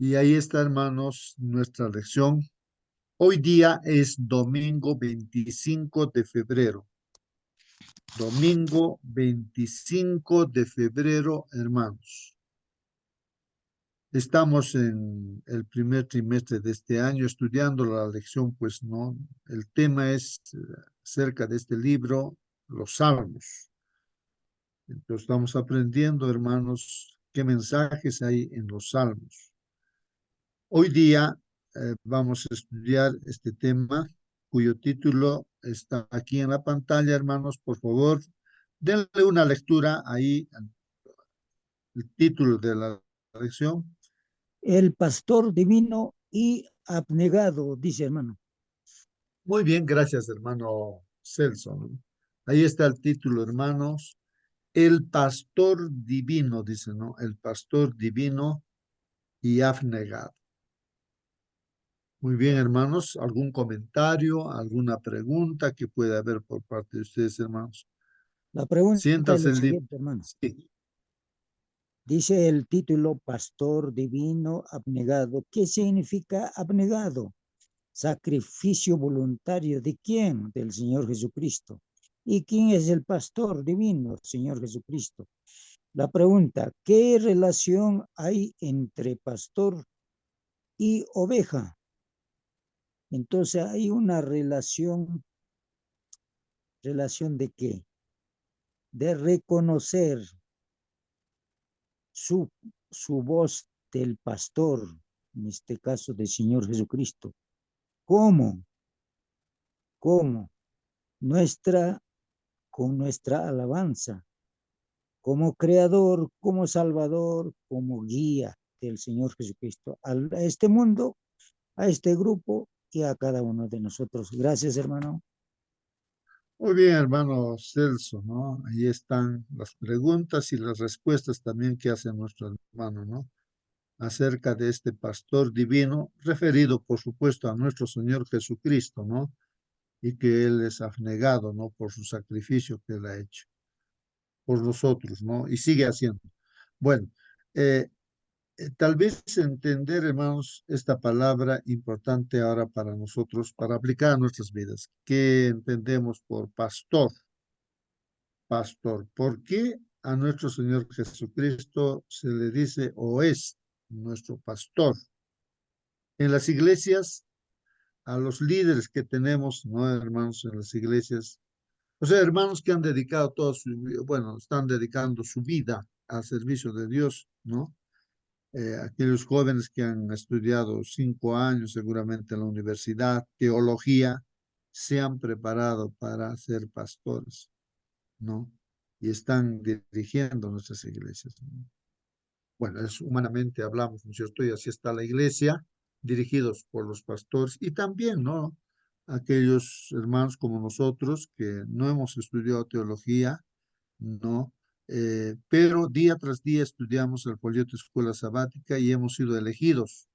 Y ahí está, hermanos, nuestra lección. Hoy día es domingo 25 de febrero. Domingo 25 de febrero, hermanos. Estamos en el primer trimestre de este año estudiando la lección, pues no. El tema es acerca de este libro, los Salmos. Entonces estamos aprendiendo, hermanos, qué mensajes hay en los Salmos. Hoy día vamos a estudiar este tema cuyo título está aquí en la pantalla, hermanos. Por favor, denle una lectura ahí, el título de la lección. El pastor divino y abnegado, dice hermano. Muy bien, gracias, hermano Celso, ¿no? Ahí está el título, hermanos. El pastor divino, dice, ¿no? El pastor divino y abnegado. Muy bien, hermanos. ¿Algún comentario, alguna pregunta que pueda haber por parte de ustedes, hermanos? La pregunta es Siéntase la el libro. siguiente, hermano. Sí. Dice el título, pastor divino abnegado. ¿Qué significa abnegado? Sacrificio voluntario. ¿De quién? Del Señor Jesucristo. ¿Y quién es el pastor divino? Señor Jesucristo. La pregunta, ¿qué relación hay entre pastor y oveja? Entonces hay una ¿relación de qué? De reconocer su, su voz del pastor, en este caso del Señor Jesucristo. ¿Cómo? ¿Cómo? Nuestra, con nuestra alabanza, como creador, como salvador, como guía del Señor Jesucristo a este mundo, a este grupo y a cada uno de nosotros. Gracias, hermano. Muy bien, hermano Celso, ¿no? Ahí están las preguntas y las respuestas también que hace nuestro hermano, ¿no? Acerca de este pastor divino, referido, por supuesto, a nuestro Señor Jesucristo, ¿no? Y que Él es abnegado, ¿no? Por su sacrificio que Él ha hecho por nosotros, ¿no? Y sigue haciendo. Bueno, eh, tal vez entender, hermanos, esta palabra importante ahora para nosotros, para aplicar a nuestras vidas. ¿Qué entendemos por pastor? Pastor. ¿Por qué a nuestro Señor Jesucristo se le dice o es nuestro pastor? En las iglesias, a los líderes que tenemos, ¿no, hermanos? En las iglesias, o sea, hermanos que han dedicado toda su, bueno, están dedicando su vida al servicio de Dios, ¿no? Aquellos jóvenes que han estudiado 5 años seguramente en la universidad, teología, se han preparado para ser pastores, ¿no? Y están dirigiendo nuestras iglesias, ¿no? Bueno, es humanamente hablamos, ¿no es cierto? Y así está la iglesia, dirigidos por los pastores y también, ¿no? Aquellos hermanos como nosotros que no hemos estudiado teología, ¿no? Pero día tras día estudiamos el folleto Escuela Sabática y hemos sido elegidos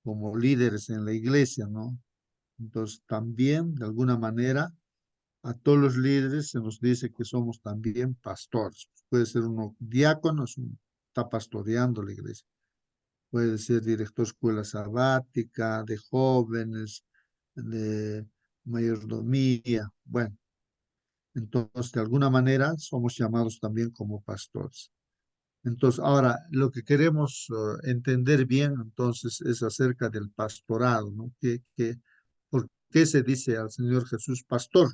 como líderes en la iglesia, ¿no? Entonces, también, de alguna manera, a todos los líderes se nos dice que somos también pastores. Puede ser uno diácono, está pastoreando la iglesia. Puede ser director de escuela sabática, de jóvenes, de mayordomía. Bueno, entonces, de alguna manera, somos llamados también como pastores. Entonces, ahora, lo que queremos entender bien, entonces, es acerca del pastorado, ¿no? ¿Por qué se dice al Señor Jesús pastor?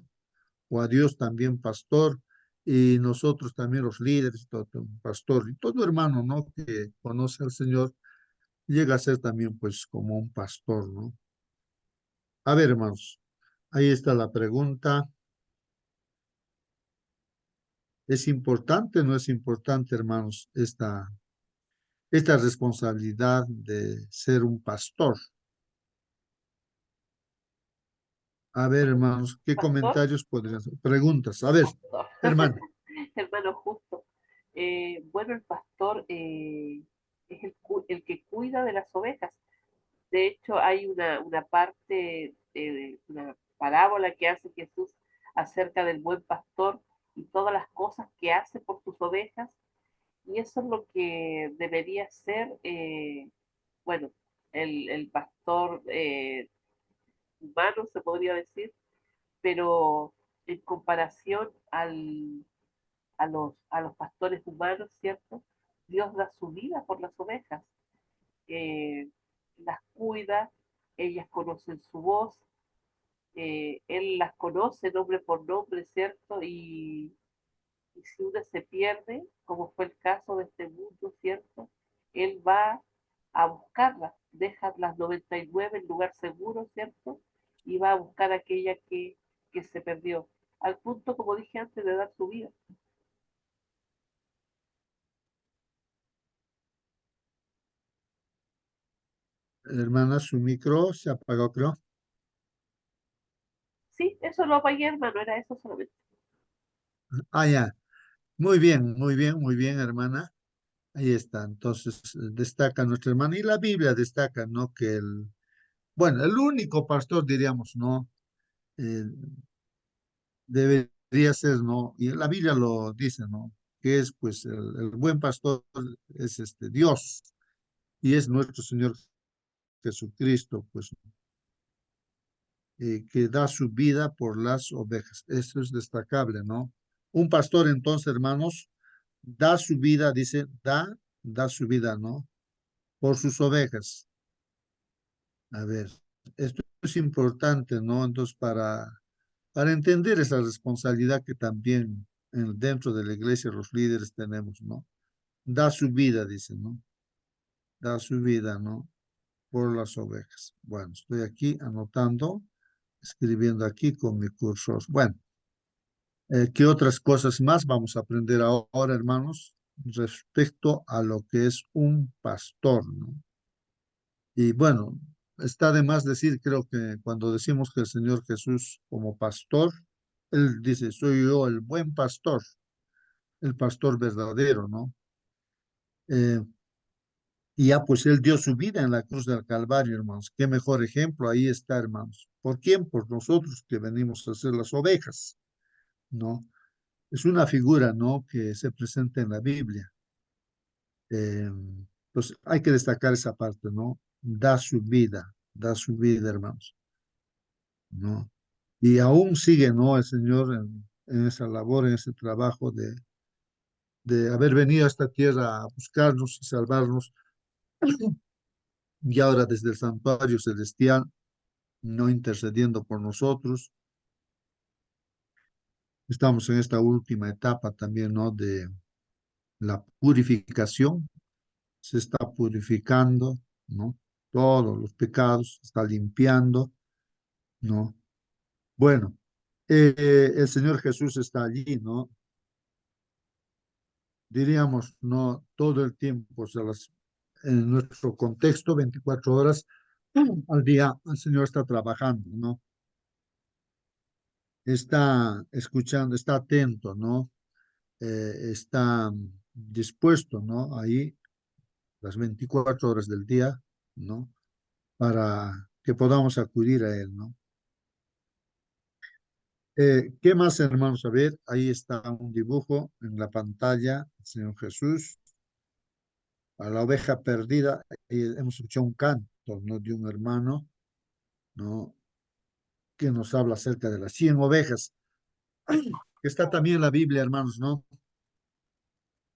O a Dios también pastor, y nosotros también los líderes, todo, pastor, y todo hermano, ¿no? Que conoce al Señor, llega a ser también, pues, como un pastor, ¿no? A ver, hermanos, ahí está la pregunta. ¿Es importante o no es importante, hermanos, esta responsabilidad de ser un pastor? A ver, hermanos, ¿qué Pastor, comentarios podrían ser? Preguntas. A ver, pastor, hermano. hermano justo. Bueno, el pastor es el que cuida de las ovejas. De hecho, hay una parte, una parábola que hace Jesús acerca del buen pastor y todas las cosas que hace por sus ovejas. Y eso es lo que debería ser bueno, el pastor humano, se podría decir, pero en comparación a los pastores humanos, ¿cierto? Dios da su vida por las ovejas, eh, las cuida, ellas conocen su voz, Él las conoce nombre por nombre, ¿cierto? Y si una se pierde, como fue el caso de este mundo, ¿cierto? Él va a buscarla, deja las 99 en lugar seguro, ¿cierto? Y va a buscar aquella que se perdió, al punto, como dije antes, de dar su vida. Hermana, su micro se apagó, creo. Sí, eso lo apagué, hermano, era eso solamente. Ah, ya. Muy bien, muy bien, muy bien, hermana. Ahí está. Entonces, destaca nuestra hermana. Y la Biblia destaca, ¿no? Que bueno, el único pastor, diríamos, ¿no? Eh, debería ser, ¿no? Y la Biblia lo dice, ¿no? Que es, pues, el buen pastor es Dios y es nuestro Señor Jesucristo, pues, que da su vida por las ovejas. Eso es destacable, ¿no? Un pastor, entonces, hermanos, da su vida, dice, da su vida, ¿no? Por sus ovejas. A ver, esto es importante, ¿no? Entonces, para entender esa responsabilidad que también dentro de la iglesia los líderes tenemos, ¿no? Da su vida, dice, ¿no? Da su vida, ¿no? Por las ovejas. Bueno, estoy aquí anotando, escribiendo aquí con mi cursor. Bueno, ¿qué otras cosas más vamos a aprender ahora, hermanos, respecto a lo que es un pastor, ¿no? Y bueno, está de más decir, creo que cuando decimos que el Señor Jesús como pastor, Él dice, soy yo el buen pastor, el pastor verdadero, ¿no? Eh, y ya pues Él dio su vida en la cruz del Calvario, hermanos. Qué mejor ejemplo ahí está, hermanos. ¿Por quién? Por nosotros que venimos a ser las ovejas, ¿no? Es una figura, ¿no? Que se presenta en la Biblia. Eh, pues hay que destacar esa parte, ¿no? Da su vida, hermanos, ¿no? Y aún sigue, ¿no? El Señor en esa labor, en ese trabajo de haber venido a esta tierra a buscarnos y salvarnos, y ahora desde el santuario celestial, no intercediendo por nosotros. Estamos en esta última etapa también, ¿no? De la purificación. Se está purificando, ¿no? Todos los pecados, se está limpiando, ¿no? Bueno, el Señor Jesús está allí, ¿no? Diríamos, no todo el tiempo, o sea, en nuestro contexto, 24 horas al día, el Señor está trabajando, ¿no? Está escuchando, está atento, ¿no? Está dispuesto, ¿no? Ahí, las 24 horas del día, ¿no? Para que podamos acudir a Él, ¿no? ¿Qué más, hermanos? A ver, ahí está un dibujo en la pantalla, Señor Jesús, a la oveja perdida. Hemos escuchado un canto, ¿no? De un hermano, ¿no? Que nos habla acerca de las 100 ovejas. Está también en la Biblia, hermanos, ¿no?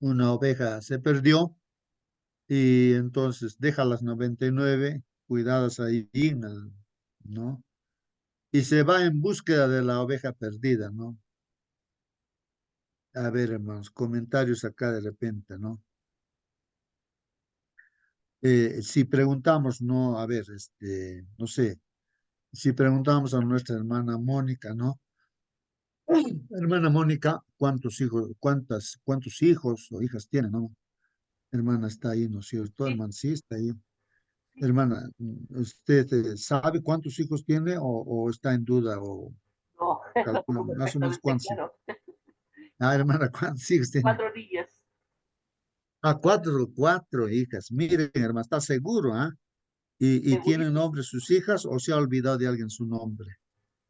Una oveja se perdió y entonces deja las 99 cuidadas ahí, ¿no? Y se va en búsqueda de la oveja perdida, ¿no? A ver, hermanos, comentarios acá de repente, ¿no? Si preguntamos, no, a ver, no sé, si preguntamos a nuestra hermana Mónica, ¿no? Hermana Mónica, cuántos hijos o hijas tiene, no? Hermana está ahí, ¿no es cierto? Sí, Hermana, sí está ahí. sí, Hermana, ¿usted sabe cuántos hijos tiene o está en duda o no, lo calcula tengo más o menos perfectamente cuántos hijos? claro. Ah, hermana, ¿cuántos hijos tiene? 4 niñas. Ah, cuatro hijas. Miren, hermana, ¿está seguro, ah? ¿Y tienen Segurísimo. nombre sus hijas o se ha olvidado de alguien su nombre?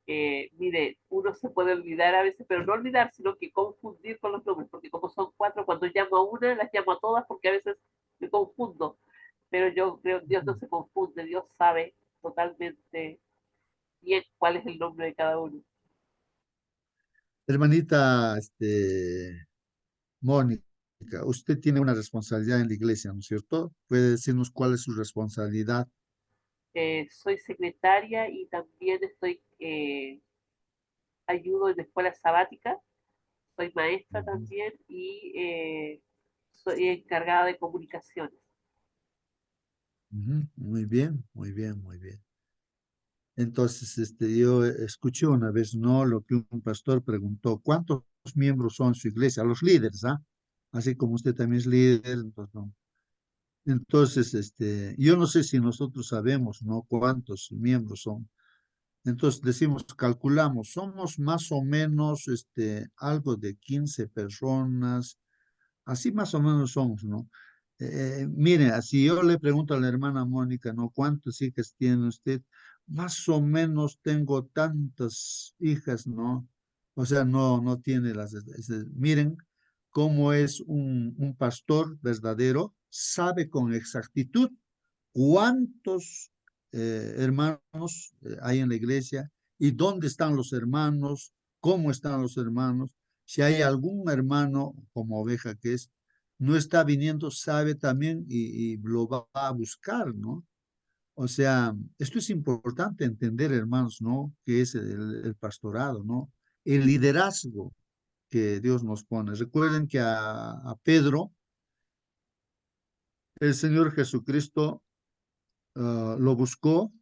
Mire, uno se puede olvidar a veces, pero no olvidar, sino que confundir con los nombres, porque como son 4, cuando llamo a una, las llamo a todas porque a veces me confundo. pero yo creo que Dios no Ujú. se confunde, Dios sabe totalmente bien cuál es el nombre de cada uno. Hermanita, Mónica, usted tiene una responsabilidad en la iglesia, ¿no es cierto? ¿Puede decirnos cuál es su responsabilidad? Soy secretaria y también ayudo en la escuela sabática, soy maestra Ujú, también y soy encargada de comunicaciones. ujú. Muy bien, muy bien, muy bien. Entonces, yo escuché una vez, ¿no? Lo que un pastor preguntó, ¿cuántos miembros son su iglesia? Los líderes, ¿ah? Así como usted también es líder, entonces, no. Entonces, yo no sé si nosotros sabemos, ¿no? Cuántos miembros son. Entonces decimos, calculamos, somos más o menos, algo de 15 personas, así más o menos somos, ¿no? Mire, si yo le pregunto a la hermana Mónica, ¿no? ¿Cuántas hijas tiene usted? Más o menos tengo tantas hijas, ¿no? O sea, no tiene miren cómo es un pastor verdadero, sabe con exactitud cuántos hermanos hay en la iglesia y dónde están los hermanos, cómo están los hermanos. Si hay algún hermano, como oveja que es, no está viniendo, sabe también y lo va a buscar, ¿no? O sea, esto es importante entender, hermanos, ¿no? Que es el pastorado, ¿no? El liderazgo que Dios nos pone. Recuerden que a Pedro, el Señor Jesucristo lo buscó,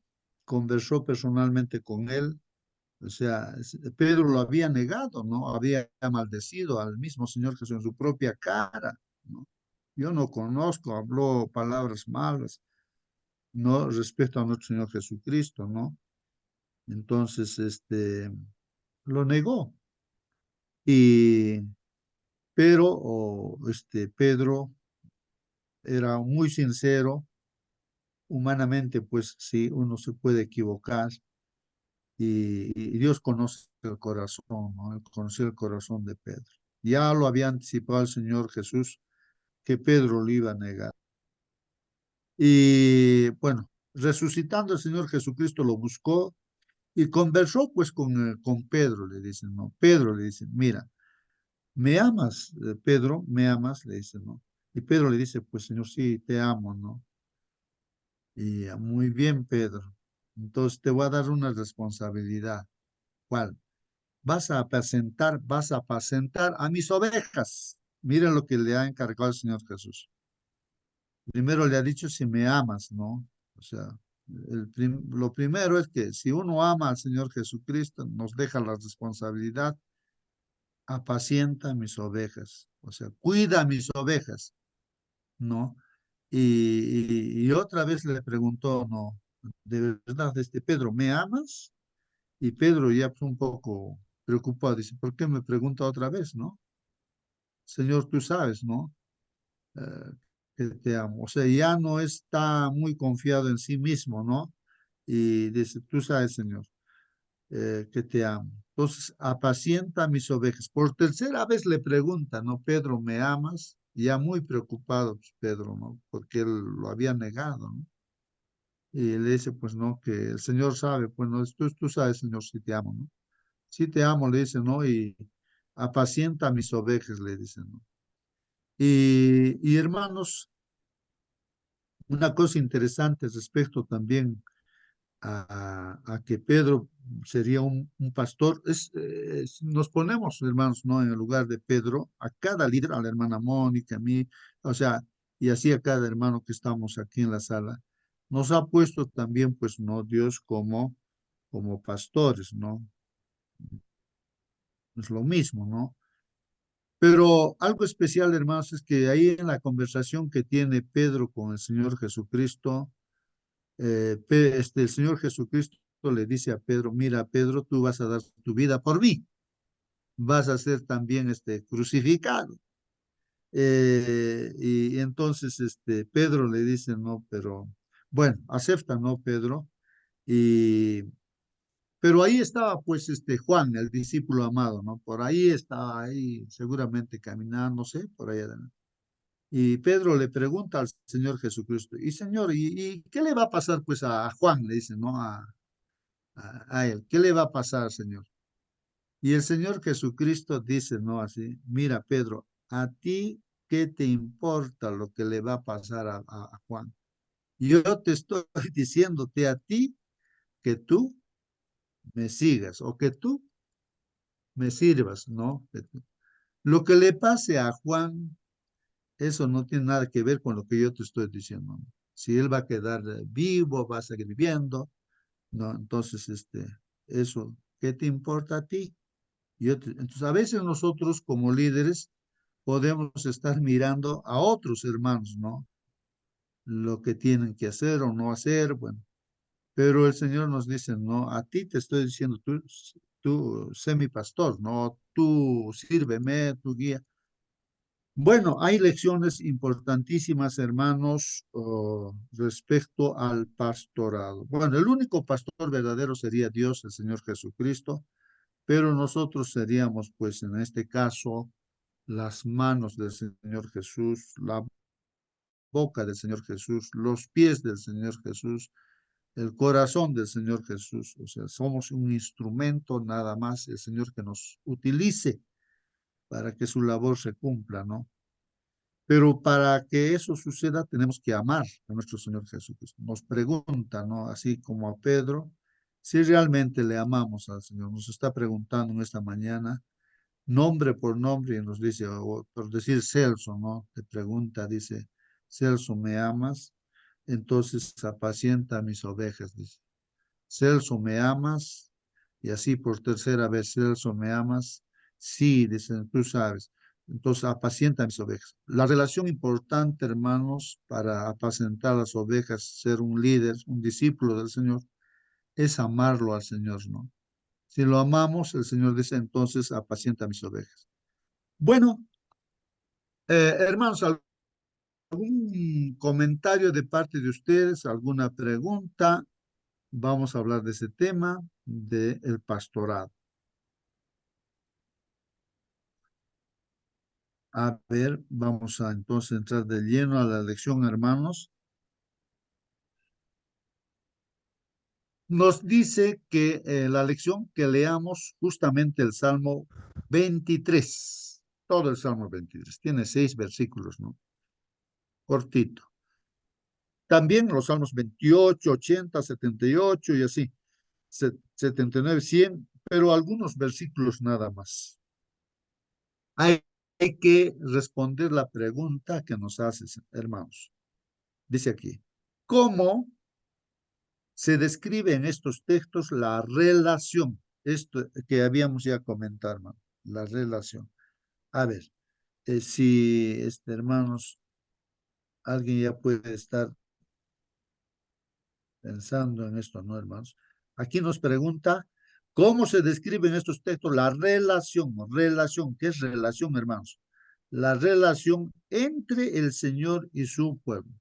conversó personalmente con él. O sea, Pedro lo había negado, ¿no? Había maldecido al mismo Señor Jesús en su propia cara, ¿no? Yo no conozco, habló palabras malas, ¿no? Respecto a nuestro Señor Jesucristo, ¿no? Entonces, lo negó. Y, Pedro era muy sincero, humanamente, pues sí, uno se puede equivocar, y Dios conoce el corazón, ¿no? Él conoció el corazón de Pedro. Ya lo había anticipado el Señor Jesús que Pedro lo iba a negar. Y bueno, resucitando el Señor Jesucristo lo buscó y conversó pues con Pedro, le dicen, ¿no? Pedro le dice, mira, ¿me amas, Pedro? ¿Me amas? Le dice, ¿no? Y Pedro le dice, pues Señor, sí, te amo, ¿no? Y muy bien, Pedro. Entonces te voy a dar una responsabilidad. ¿Cuál? Vas a apacentar a mis ovejas. Mira lo que le ha encargado el Señor Jesús. Primero le ha dicho si me amas, ¿no? O sea, lo primero es que si uno ama al Señor Jesucristo, nos deja la responsabilidad, apacienta mis ovejas, o sea, cuida mis ovejas, ¿no? Y otra vez le preguntó, ¿no? De verdad, Pedro, ¿me amas? Y Pedro ya pues, un poco preocupado, dice, ¿por qué me pregunta otra vez, no? Señor, tú sabes, ¿no? Eh, que te amo. O sea, ya no está muy confiado en sí mismo, ¿no? Y dice, tú sabes, Señor, que te amo. Entonces, apacienta mis ovejas. Por tercera vez le pregunta, ¿no? Pedro, ¿me amas? Ya muy preocupado, pues, Pedro, ¿no? Porque él lo había negado, ¿no? Y le dice, pues, no, que el Señor sabe, pues, no, tú sabes, Señor, si te amo, ¿no? Sí te amo, le dice, ¿no? Y apacienta mis ovejas, le dice, ¿no? Y hermanos, una cosa interesante respecto también a que Pedro sería un pastor, nos ponemos, hermanos, ¿no? En el lugar de Pedro, a cada líder, a la hermana Mónica, a mí, o sea, y así a cada hermano que estamos aquí en la sala, nos ha puesto también, pues, ¿no? Dios como pastores, ¿no? Es lo mismo, ¿no? Pero algo especial, hermanos, es que ahí en la conversación que tiene Pedro con el Señor Jesucristo, el Señor Jesucristo le dice a Pedro, mira, Pedro, tú vas a dar tu vida por mí, vas a ser también crucificado. Y entonces Pedro le dice, no, pero bueno, acepta, ¿no, Pedro? Y, pero ahí estaba pues Juan, el discípulo amado, ¿no? Por ahí estaba, ahí seguramente caminando, no sé, por ahí adelante. Y Pedro le pregunta al Señor Jesucristo, y Señor, ¿y qué le va a pasar pues a Juan? Le dice, ¿no? A él, ¿qué le va a pasar, Señor? Y el Señor Jesucristo dice, ¿no? Así, mira, Pedro, ¿a ti qué te importa lo que le va a pasar a Juan? Yo te estoy diciéndote a ti que tú me sigas o que tú me sirvas, ¿no? Lo que le pase a Juan, eso no tiene nada que ver con lo que yo te estoy diciendo, ¿no? Si él va a quedar vivo, va a seguir viviendo, ¿no? Entonces, eso, ¿qué te importa a ti? Entonces, a veces nosotros como líderes podemos estar mirando a otros hermanos, ¿no? Lo que tienen que hacer o no hacer, bueno, pero el Señor nos dice, no, a ti te estoy diciendo, tú sé mi pastor, no, tú sírveme, tú guía. Bueno, hay lecciones importantísimas, hermanos, respecto al pastorado. Bueno, el único pastor verdadero sería Dios, el Señor Jesucristo, pero nosotros seríamos, pues, en este caso, las manos del Señor Jesús, la boca del Señor Jesús, los pies del Señor Jesús, el corazón del Señor Jesús. O sea, somos un instrumento nada más, el Señor que nos utilice para que su labor se cumpla, ¿no? Pero para que eso suceda, tenemos que amar a nuestro Señor Jesucristo. Nos pregunta, ¿no? Así como a Pedro, si realmente le amamos al Señor. Nos está preguntando en esta mañana, nombre por nombre, y nos dice, o por decir Celso, ¿no? Te pregunta, dice, Celso, ¿me amas? Entonces apacienta mis ovejas, dice. Celso, ¿me amas? Y así por tercera vez, Celso, ¿me amas? Sí, dicen, tú sabes. Entonces, apacienta mis ovejas. La relación importante, hermanos, para apacentar las ovejas, ser un líder, un discípulo del Señor, es amarlo al Señor, ¿no? Si lo amamos, el Señor dice, entonces, apacienta mis ovejas. Bueno, hermanos, ¿algún comentario de parte de ustedes? ¿Alguna pregunta? Vamos a hablar de ese tema, del pastorado. A ver, vamos a entonces entrar de lleno a la lección, hermanos. Nos dice que la lección que leamos justamente el Salmo 23, todo el Salmo 23, tiene 6 versículos, ¿no? Cortito. También los Salmos 28, 80, 78 y así, 79, 100, pero algunos versículos nada más. Hay que responder la pregunta que nos haces, hermanos. Dice aquí, ¿cómo se describe en estos textos la relación? Esto que habíamos ya comentado, hermano, la relación. A ver, si, hermanos, alguien ya puede estar pensando en esto, ¿no, hermanos? Aquí nos pregunta, ¿cómo se describe en estos textos la relación? Relación, ¿qué es relación, hermanos? La relación entre el Señor y su pueblo.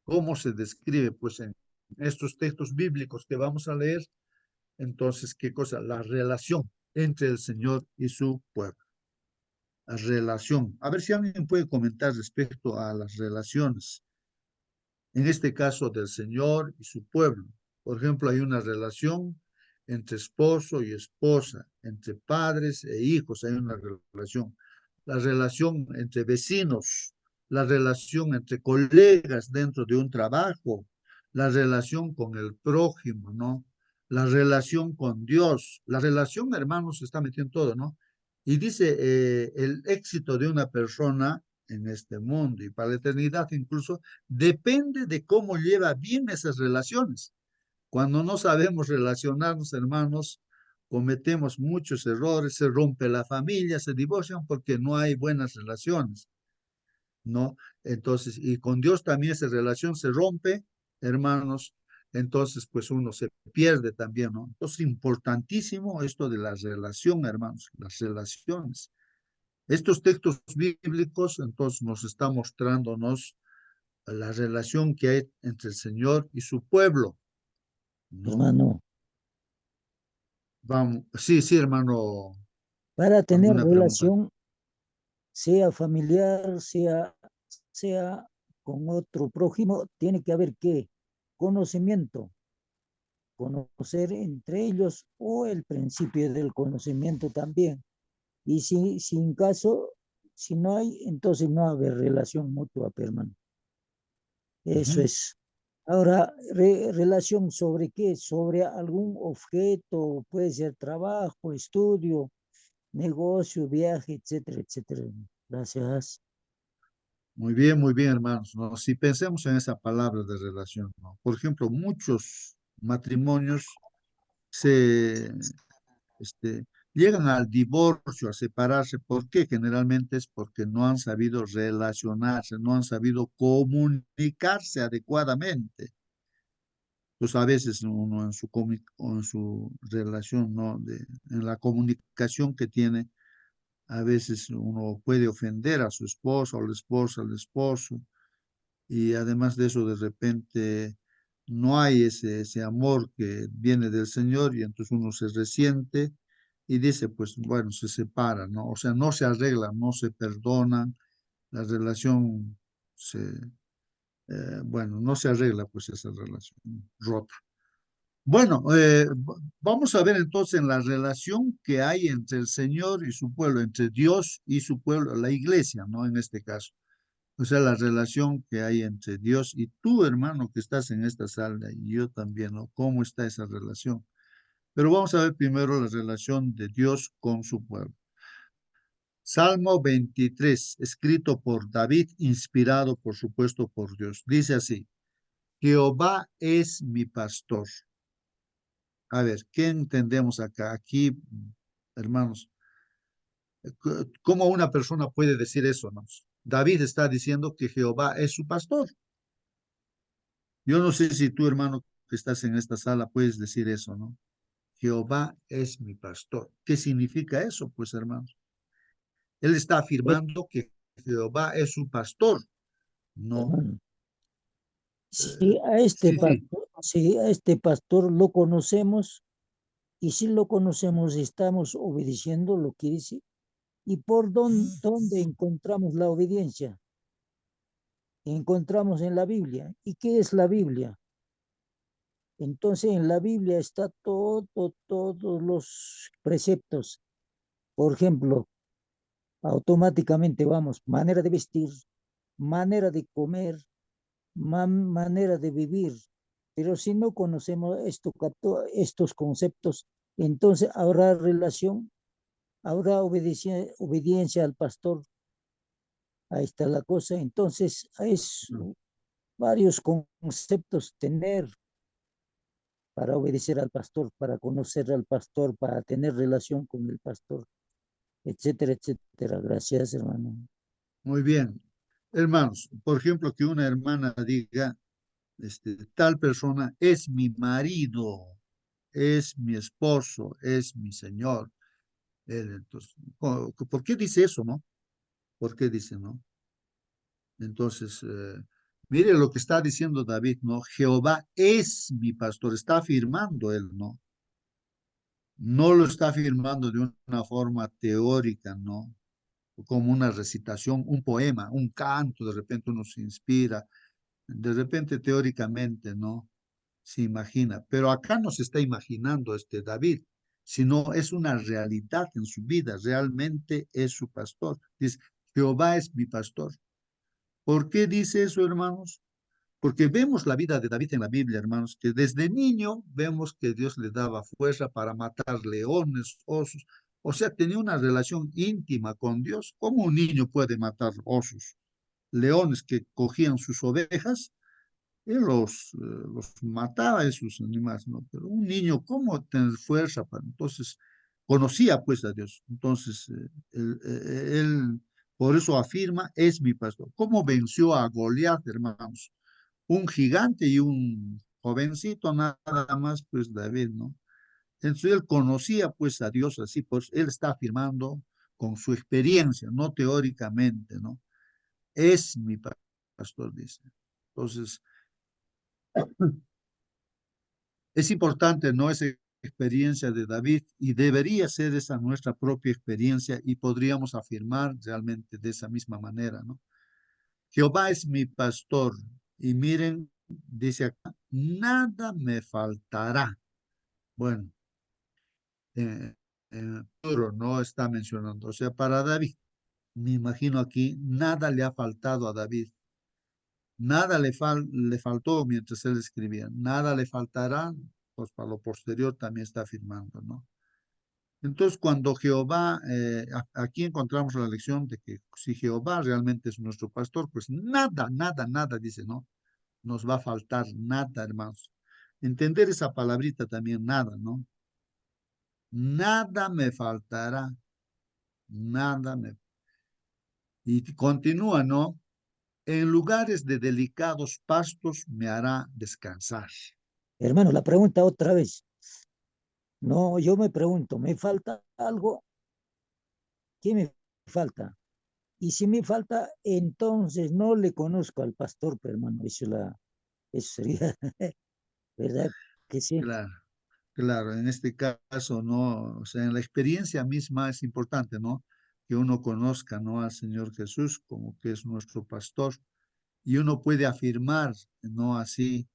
¿Cómo se describe? Pues en estos textos bíblicos que vamos a leer, entonces, ¿qué cosa? La relación entre el Señor y su pueblo. La relación. A ver si alguien puede comentar respecto a las relaciones. En este caso del Señor y su pueblo. Por ejemplo, hay una relación entre esposo y esposa, entre padres e hijos, hay una relación. La relación entre vecinos, la relación entre colegas dentro de un trabajo, la relación con el prójimo, ¿no? La relación con Dios, la relación, hermanos, se está metiendo todo, ¿no? Y dice, el éxito de una persona en este mundo y para la eternidad incluso, depende de cómo lleva bien esas relaciones. Cuando no sabemos relacionarnos, hermanos, cometemos muchos errores, se rompe la familia, se divorcian porque no hay buenas relaciones, ¿no? Entonces, y con Dios también esa relación se rompe, hermanos, entonces pues uno se pierde también, ¿no? Entonces, importantísimo esto de la relación, hermanos, las relaciones. Estos textos bíblicos entonces nos está mostrándonos la relación que hay entre el Señor y su pueblo, ¿no? Hermano, Vamos, sí, sí, hermano, para tener ¿alguna pregunta? relación sea familiar, sea con otro prójimo, tiene que haber qué, conocimiento, conocer entre ellos o el principio del conocimiento también. Y si en caso, si no hay, entonces no haber relación mutua permanente. Eso Ujú. es. Ahora, relación sobre qué, sobre algún objeto, puede ser trabajo, estudio, negocio, viaje, etcétera, etcétera. Gracias. Muy bien, hermanos, ¿no? Si pensemos en esa palabra de relación, ¿no? Por ejemplo, muchos matrimonios se llegan al divorcio, a separarse. ¿Por qué? Generalmente es porque no han sabido relacionarse, no han sabido comunicarse adecuadamente. Pues a veces uno en su relación, ¿no? En la comunicación que tiene, a veces uno puede ofender a su esposa o la esposa al esposo. Y además de eso, de repente no hay ese amor que viene del Señor y entonces uno se resiente y dice, pues bueno, se separa, ¿no? O sea, no se arregla, no se perdonan, la relación se, bueno, no se arregla pues esa relación rota. Bueno, vamos a ver entonces en la relación que hay entre el Señor y su pueblo, entre Dios y su pueblo, la iglesia, ¿no? En este caso. O sea, la relación que hay entre Dios y tú, hermano, que estás en esta sala, y yo también, ¿no? ¿Cómo está esa relación? Pero vamos a ver primero la relación de Dios con su pueblo. Salmo 23, escrito por David, inspirado, por supuesto, por Dios. Dice así, Jehová es mi pastor. A ver, ¿qué entendemos acá? Aquí, hermanos, ¿cómo una persona puede decir eso, no? David está diciendo que Jehová es su pastor. Yo no sé si tú, hermano, que estás en esta sala, puedes decir eso, ¿no? Jehová es mi pastor. ¿Qué significa eso, pues, hermanos? Él está Eh, afirmando que Jehová es su pastor. No. Hermano, eh, sí, sí. si a este pastor lo conocemos, y si lo conocemos, estamos obedeciendo lo que dice. ¿Y por dónde encontramos la obediencia? Encontramos en la Biblia. ¿Y qué es la Biblia? Entonces en la Biblia está todos los preceptos. Por ejemplo, automáticamente vamos, manera de vestir, manera de comer, manera de vivir. Pero si no conocemos estos conceptos, entonces habrá relación, habrá obediencia al pastor. Ahí está la cosa. Entonces, es varios conceptos tener para obedecer al pastor, para conocer al pastor, para tener relación con el pastor, etcétera, etcétera. Gracias, hermano. Muy bien. Hermanos, por ejemplo, que una hermana diga, tal persona es mi marido, es mi esposo, es mi señor. Entonces, ¿por qué dice eso, no? ¿Por qué dice, no? Entonces, mire lo que está diciendo David, ¿no? Jehová es mi pastor, está afirmando él, ¿no? No lo está afirmando de una forma teórica, ¿no? Como una recitación, un poema, un canto, de repente uno se inspira, de repente teóricamente, ¿no? Se imagina, pero acá no se está imaginando David, sino es una realidad en su vida, realmente es su pastor. Dice, Jehová es mi pastor. ¿Por qué dice eso, hermanos? Porque vemos la vida de David en la Biblia, hermanos, que desde niño vemos que Dios le daba fuerza para matar leones, osos. O sea, tenía una relación íntima con Dios. ¿Cómo un niño puede matar osos? Leones que cogían sus ovejas, él los mataba a esos animales, ¿no? Pero un niño, ¿cómo tener fuerza para? Entonces, conocía pues a Dios. Entonces, él por eso afirma, es mi pastor. ¿Cómo venció a Goliat, hermanos? Un gigante y un jovencito, nada más, pues David, ¿no? Entonces él conocía pues a Dios así, pues él está afirmando con su experiencia, no teóricamente, ¿no? Es mi pastor, dice. Entonces, es importante, ¿no? Ese experiencia de David y debería ser esa nuestra propia experiencia y podríamos afirmar realmente de esa misma manera, ¿no? Jehová es mi pastor y miren, dice acá, nada me faltará. Bueno, eh, Pedro no está mencionando, o sea, para David, me imagino aquí, nada le ha faltado a David. Nada le faltó mientras él escribía, nada le faltará, pues para lo posterior también está afirmando, ¿no? Entonces, cuando Jehová, aquí encontramos la lección de que si Jehová realmente es nuestro pastor, pues nada, nada, nada, dice, ¿no? Nos va a faltar nada, hermanos. Entender esa palabrita también, nada, ¿no? Nada me faltará, nada me... Y continúa, ¿no? En lugares de delicados pastos me hará descansar. Hermano, la pregunta otra vez. No, yo me pregunto, ¿me falta algo? ¿Qué me falta? Y si me falta, entonces no le conozco al pastor, pero hermano, eso sería, ¿verdad? Que sí. Claro, claro, en este caso, ¿no? O sea, en la experiencia misma es importante, ¿no? Que uno conozca, ¿no? Al Señor Jesús como que es nuestro pastor y uno puede afirmar, ¿no? Así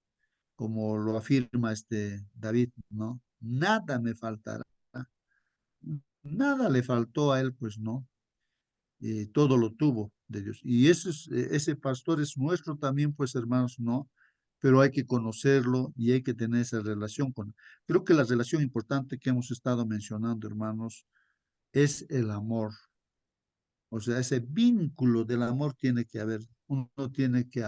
como lo afirma este David, ¿no? Nada me faltará, nada le faltó a él, pues, ¿no? Todo lo tuvo de Dios. Y ese pastor es nuestro también, pues hermanos, ¿no? Pero hay que conocerlo y hay que tener esa relación con él. Creo que la relación importante que hemos estado mencionando, hermanos, es el amor. O sea, ese vínculo del amor tiene que haber. Uno tiene que,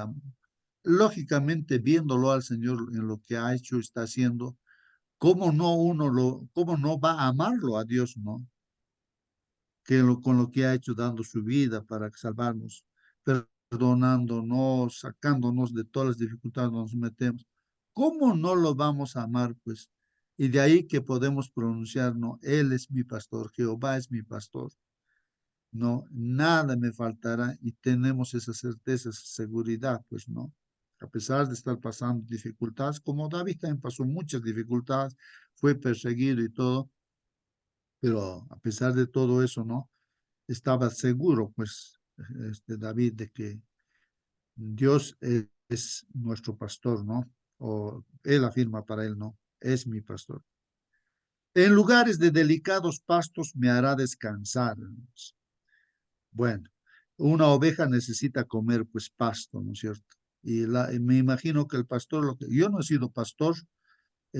lógicamente, viéndolo al Señor en lo que ha hecho, está haciendo, cómo no va a amarlo a Dios, ¿no? Con lo que ha hecho, dando su vida para salvarnos, perdonándonos, sacándonos de todas las dificultades donde nos metemos. ¿Cómo no lo vamos a amar, pues? Y de ahí que podemos pronunciar, no, Él es mi pastor, Jehová es mi pastor, no, nada me faltará y tenemos esa certeza, esa seguridad, pues, ¿no? A pesar de estar pasando dificultades, como David también pasó muchas dificultades, fue perseguido y todo, pero a pesar de todo eso, ¿no? Estaba seguro, pues, David, de que Dios es nuestro pastor, ¿no? O él afirma para él, ¿no? Es mi pastor. En lugares de delicados pastos me hará descansar. Bueno, una oveja necesita comer, pues, pasto, ¿no es cierto? Y me imagino que el pastor, yo no he sido pastor,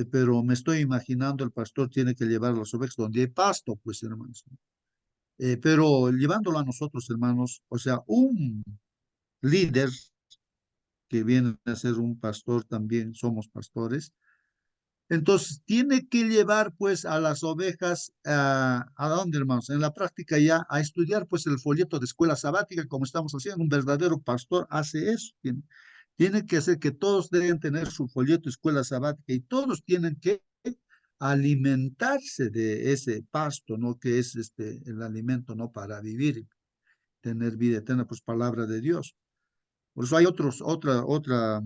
pero me estoy imaginando el pastor tiene que llevar a las ovejas donde hay pasto, pues, hermanos. Pero llevándolo a nosotros, hermanos, o sea, un líder que viene a ser un pastor también, somos pastores. Entonces, tiene que llevar pues a las ovejas, ¿a dónde, hermanos? En la práctica ya a estudiar pues el folleto de escuela sabática, como estamos haciendo. Un verdadero pastor hace eso. Tiene que hacer que todos deben tener su folleto de escuela sabática y todos tienen que alimentarse de ese pasto, ¿no? Que es el alimento, ¿no? Para vivir, tener vida eterna, pues palabra de Dios. Por eso hay otra,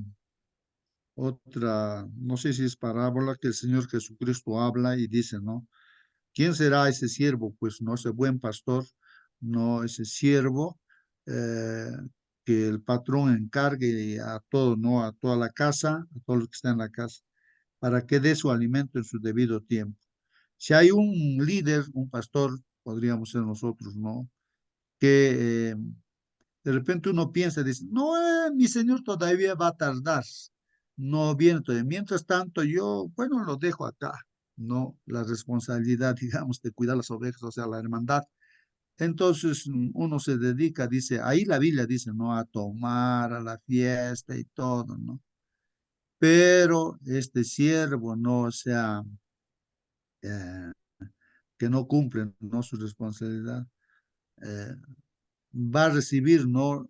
no sé si es parábola que el Señor Jesucristo habla y dice, ¿no? ¿Quién será ese siervo? Pues no ese buen pastor, no ese siervo eh, que el patrón encargue a todo, ¿no? A toda la casa, a todos los que están en la casa, para que dé su alimento en su debido tiempo. Si hay un líder, un pastor, podríamos ser nosotros, ¿no? Que de repente uno piensa, dice, no, mi señor todavía va a tardar, no viene todavía. Mientras tanto, yo, bueno, lo dejo acá, ¿no? La responsabilidad, digamos, de cuidar las ovejas, o sea, la hermandad. Entonces, uno se dedica, dice, ahí la Biblia dice, ¿no? A tomar, a la fiesta y todo, ¿no? Pero este siervo, ¿no? O sea, eh, que no cumple, ¿no? Su responsabilidad, eh, va a recibir, ¿no?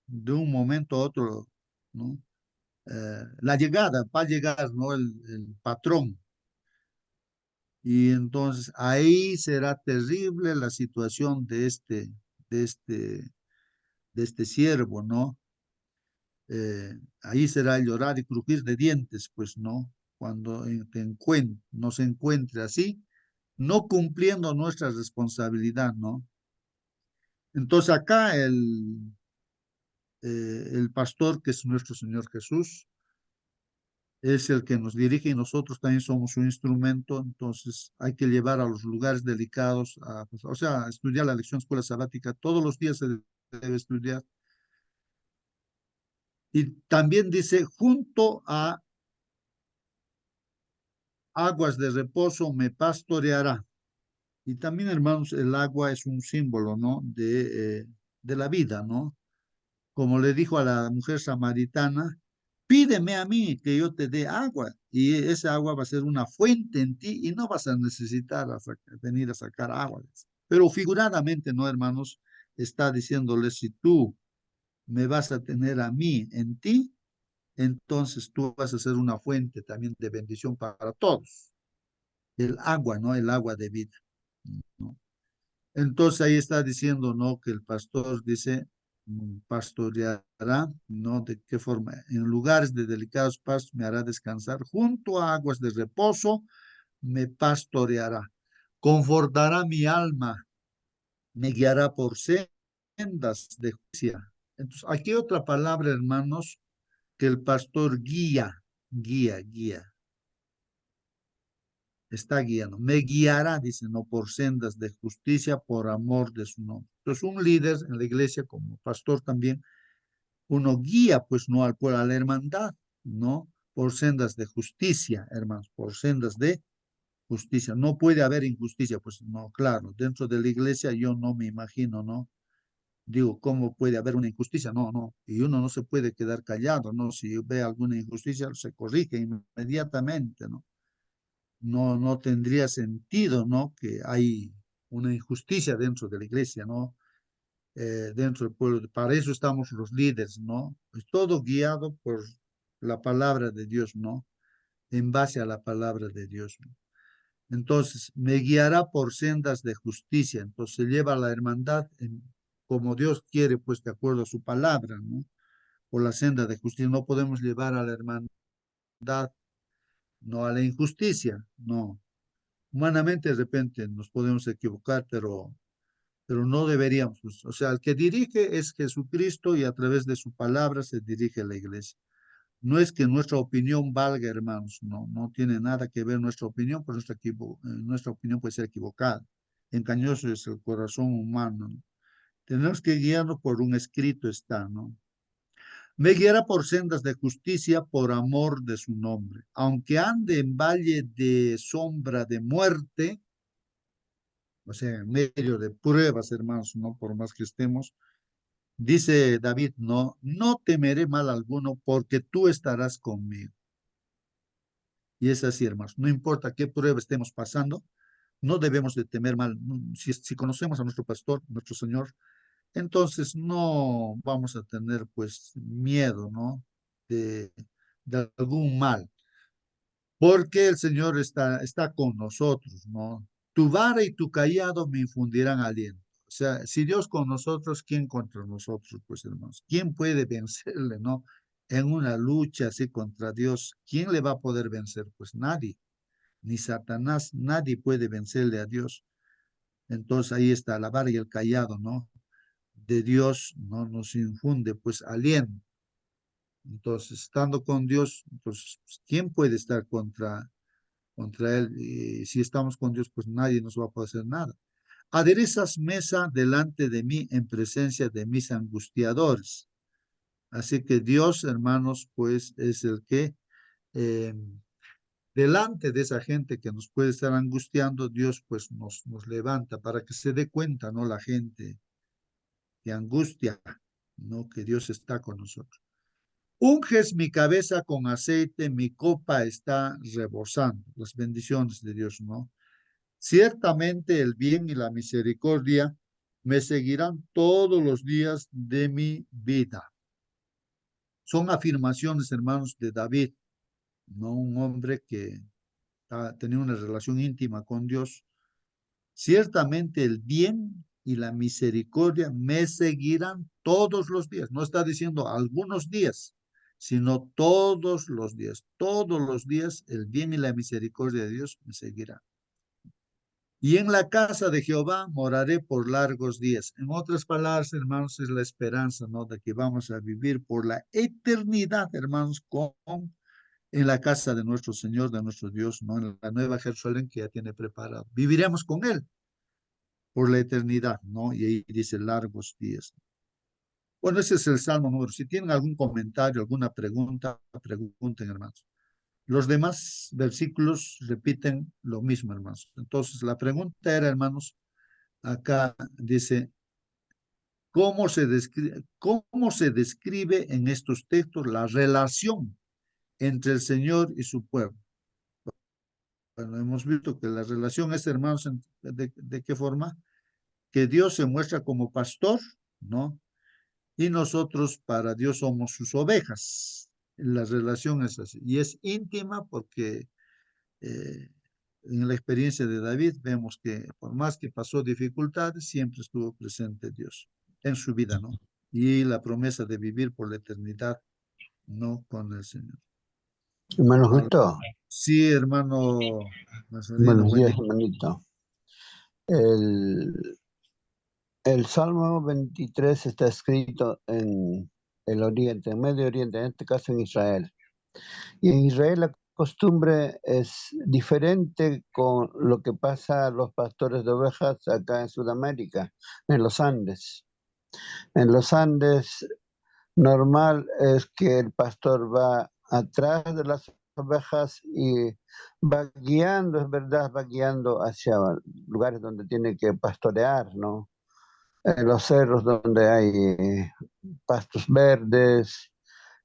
De un momento a otro, ¿no? La llegada, va a llegar, ¿no? El patrón. Y entonces ahí será terrible la situación de este, de este siervo, ¿no? Ahí será el llorar y crujir de dientes, pues, ¿no? cuando nos encuentre así, no cumpliendo nuestra responsabilidad, ¿no? Entonces acá el pastor, que es nuestro Señor Jesús, es el que nos dirige y nosotros también somos un instrumento, entonces hay que llevar a los lugares delicados, o sea, estudiar la lección escuela sabática, todos los días se debe estudiar. Y también dice, junto a aguas de reposo me pastoreará. Y también, hermanos, el agua es un símbolo, ¿no? De la vida, ¿no? Como le dijo a la mujer samaritana, pídeme a mí que yo te dé agua, y esa agua va a ser una fuente en ti y no vas a necesitar venir a sacar agua. Pero figuradamente, ¿no, hermanos? Está diciéndole, si tú me vas a tener a mí en ti, entonces tú vas a ser una fuente también de bendición para todos. El agua, ¿no? El agua de vida, ¿no? Entonces ahí está diciendo, ¿no? Que el pastor dice, pastoreará, ¿no? ¿De qué forma? En lugares de delicados pastos me hará descansar, junto a aguas de reposo me pastoreará, confortará mi alma, me guiará por sendas de justicia. Entonces, aquí hay otra palabra, hermanos, que el pastor guía. Está guiando. Me guiará, dice, no por sendas de justicia, por amor de su nombre. Entonces, un líder en la iglesia, como pastor también, uno guía, pues, no al pueblo, a la hermandad, ¿no? Por sendas de justicia, hermanos, por sendas de justicia. No puede haber injusticia, pues, no, claro. Dentro de la iglesia yo no me imagino, ¿no? Digo, ¿cómo puede haber una injusticia? No, no. Y uno no se puede quedar callado, ¿no? Si ve alguna injusticia, se corrige inmediatamente, ¿no? No tendría sentido, ¿no? Que hay una injusticia dentro de la iglesia, ¿no? Dentro del pueblo. Para eso estamos los líderes, ¿no? Es todo guiado por la palabra de Dios, ¿no? En base a la palabra de Dios, ¿no? Entonces, me guiará por sendas de justicia. Entonces, se lleva a la hermandad como Dios quiere, pues de acuerdo a su palabra, ¿no? Por la senda de justicia. No podemos llevar a la hermandad, no a la injusticia, no. Humanamente de repente nos podemos equivocar, pero no deberíamos. Pues, o sea, el que dirige es Jesucristo y a través de su palabra se dirige la iglesia. No es que nuestra opinión valga, hermanos, no tiene nada que ver nuestra opinión, pero nuestra opinión puede ser equivocada. Engañoso es el corazón humano, ¿no? Tenemos que guiarnos por un escrito está, ¿no? Me guiará por sendas de justicia por amor de su nombre. Aunque ande en valle de sombra de muerte, o sea, en medio de pruebas, hermanos, no por más que estemos, dice David, no temeré mal alguno porque tú estarás conmigo. Y es así, hermanos, no importa qué prueba estemos pasando, no debemos de temer mal. Si conocemos a nuestro pastor, nuestro Señor, entonces no vamos a tener pues miedo, ¿no? De, de algún mal, porque el Señor está con nosotros, ¿no? Tu vara y tu callado me infundirán aliento. O sea, si Dios con nosotros, ¿quién contra nosotros? Pues hermanos, ¿quién puede vencerle, no? En una lucha así contra Dios, ¿quién le va a poder vencer? Pues nadie, ni Satanás, nadie puede vencerle a Dios. Entonces ahí está la vara y el callado, ¿no? De Dios, ¿no? Nos infunde pues aliento. Entonces, estando con Dios, entonces, ¿quién puede estar contra Él? Y si estamos con Dios, pues nadie nos va a poder hacer nada. Aderezas mesa delante de mí en presencia de mis angustiadores. Así que Dios, hermanos, pues es el que eh, delante de esa gente que nos puede estar angustiando, Dios pues nos levanta para que se dé cuenta, ¿no? La gente que angustia, ¿no? Que Dios está con nosotros. Unges mi cabeza con aceite, mi copa está rebosando. Las bendiciones de Dios, ¿no? Ciertamente el bien y la misericordia me seguirán todos los días de mi vida. Son afirmaciones, hermanos, de David, ¿no? Un hombre que tenía una relación íntima con Dios. Ciertamente el bien y la misericordia me seguirán todos los días. No está diciendo algunos días, sino todos los días el bien y la misericordia de Dios me seguirán. Y en la casa de Jehová moraré por largos días. En otras palabras, hermanos, es la esperanza, ¿no? De que vamos a vivir por la eternidad, hermanos, en la casa de nuestro Señor, de nuestro Dios, ¿no? En la nueva Jerusalén que ya tiene preparado. Viviremos con Él por la eternidad, ¿no? Y ahí dice largos días. Bueno, ese es el Salmo número. Si tienen algún comentario, alguna pregunta, pregunten, hermanos. Los demás versículos repiten lo mismo, hermanos. Entonces, la pregunta era, hermanos, acá dice, cómo se describe en estos textos la relación entre el Señor y su pueblo? Bueno, hemos visto que la relación es, hermanos, ¿de qué forma? Que Dios se muestra como pastor, ¿no? Y nosotros para Dios somos sus ovejas. La relación es así. Y es íntima porque eh, en la experiencia de David vemos que por más que pasó dificultades, siempre estuvo presente Dios en su vida, ¿no? Y la promesa de vivir por la eternidad, ¿no? Con el Señor. Hermano Al- Justo, Sí, hermano Nazareno, buenos buen días, día. hermanito. El, el Salmo 23 está escrito en el Oriente, en Medio Oriente, en este caso en Israel. Y en Israel la costumbre es diferente con lo que pasa a los pastores de ovejas acá en Sudamérica, en los Andes. En los Andes normal es que el pastor va atrás de las ovejas y va guiando, es verdad, va guiando hacia lugares donde tiene que pastorear, ¿no? En los cerros donde hay pastos verdes